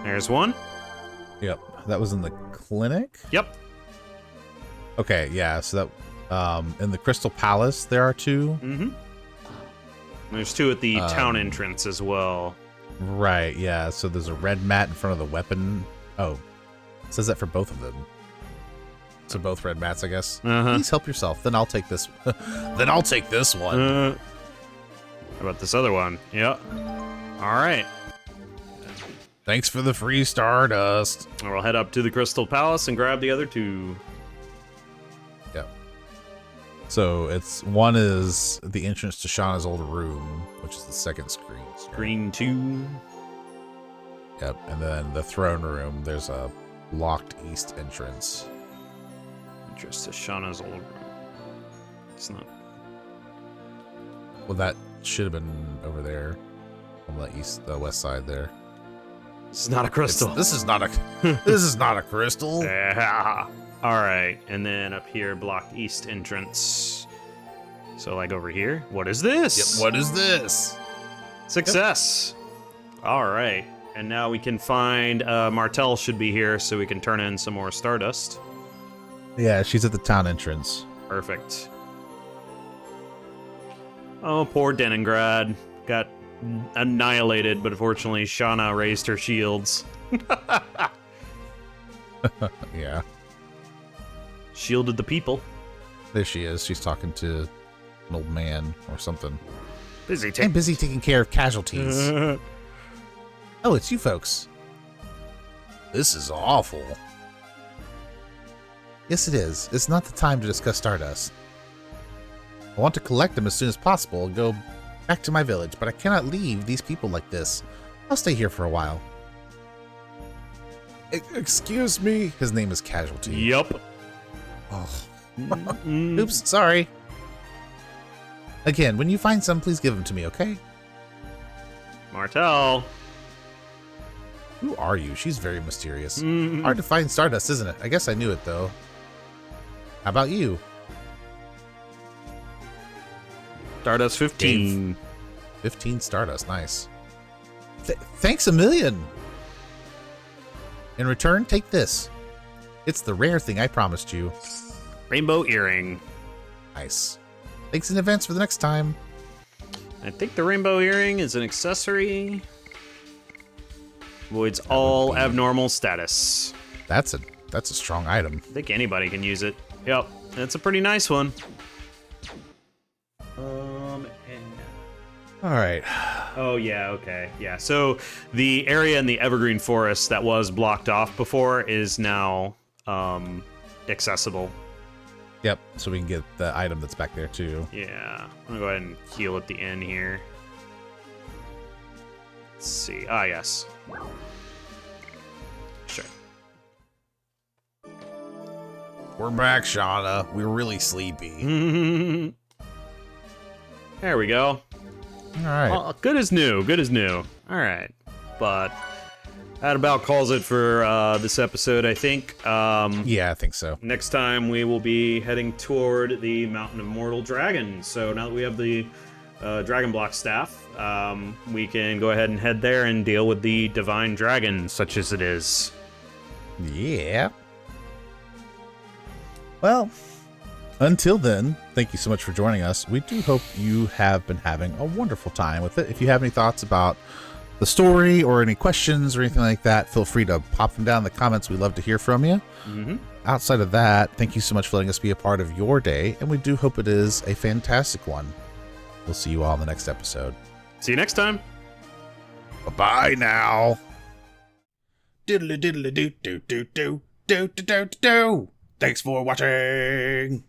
S2: There's one.
S1: yep, that was in the clinic.
S2: Yep.
S1: Okay, yeah, so that in the Crystal Palace there are 2.
S2: Mm-hmm. There's 2 at the town entrance as well.
S1: Right, yeah. So there's a red mat in front of the weapon. Oh, it says that for both of them. So both red mats, I guess. Please help yourself. Then I'll take this. Then I'll take this one.
S2: How about this other one? Yep. All right.
S1: Thanks for the free Stardust.
S2: We'll head up to the Crystal Palace and grab the other 2.
S1: Yep. So one is the entrance to Shauna's old room, which is the second screen.
S2: Green 2.
S1: Yep. And then the throne room, there's a locked east entrance.
S2: Just to Shauna's old room. It's not.
S1: Well, that should have been over there on the west side there.
S2: This is not a crystal.
S1: This is not a this is not a crystal.
S2: Yeah. All right, and then up here, blocked east entrance. So like over here. What is this?
S1: Yep. What is this?
S2: Success. Yep. All right, and now we can find Martel should be here, so we can turn in some more Stardust.
S1: Yeah, she's at the town entrance.
S2: Perfect. Oh, poor Deningrad. Got annihilated, but unfortunately Shauna raised her shields.
S1: Yeah.
S2: Shielded the people.
S1: There she is. She's talking to an old man or something.
S2: Busy
S1: I'm busy taking care of casualties. Oh, it's you folks. This is awful. Yes, it is. It's not the time to discuss Stardust. I want to collect them as soon as possible and go back to my village, but I cannot leave these people like this. I'll stay here for a while. Excuse me? His name is Casualty.
S2: Yup.
S1: Oh. Oops, sorry. Again, when you find some, please give them to me, okay?
S2: Martel.
S1: Who are you? She's very mysterious. Hard to find Stardust, isn't it? I guess I knew it, though. How about you?
S2: Stardust 15.
S1: 15 Stardust, nice. Thanks a million! In return, take this. It's the rare thing I promised you.
S2: Rainbow earring.
S1: Nice. Thanks in advance for the next time.
S2: I think the rainbow earring is an accessory. Voids all abnormal status.
S1: That's a strong item.
S2: I think anybody can use it. Yep, that's a pretty nice one.
S1: All right.
S2: Oh, yeah, okay. Yeah, so the area in the Evergreen Forest that was blocked off before is now accessible.
S1: Yep, so we can get the item that's back there, too.
S2: Yeah, I'm gonna go ahead and heal at the end here. Let's see. Ah, yes. Sure.
S1: We're back, Shauna. We're really sleepy.
S2: There we go.
S1: All right.
S2: Well, good as new. Good as new. All right. But that about calls it for this episode, I think.
S1: Yeah, I think so.
S2: Next time we will be heading toward the Mountain of Mortal Dragon. So now that we have the Dragon Block staff, we can go ahead and head there and deal with the Divine Dragon, such as it is.
S1: Yeah. Well, until then, thank you so much for joining us. We do hope you have been having a wonderful time with it. If you have any thoughts about the story or any questions or anything like that, feel free to pop them down in the comments. We'd love to hear from you. Outside of that, thank you so much for letting us be a part of your day, and we do hope it is a fantastic one. We'll see you all in the next episode.
S2: See you next time.
S1: Bye now. Diddly diddly do do do do do do do do. Thanks for watching.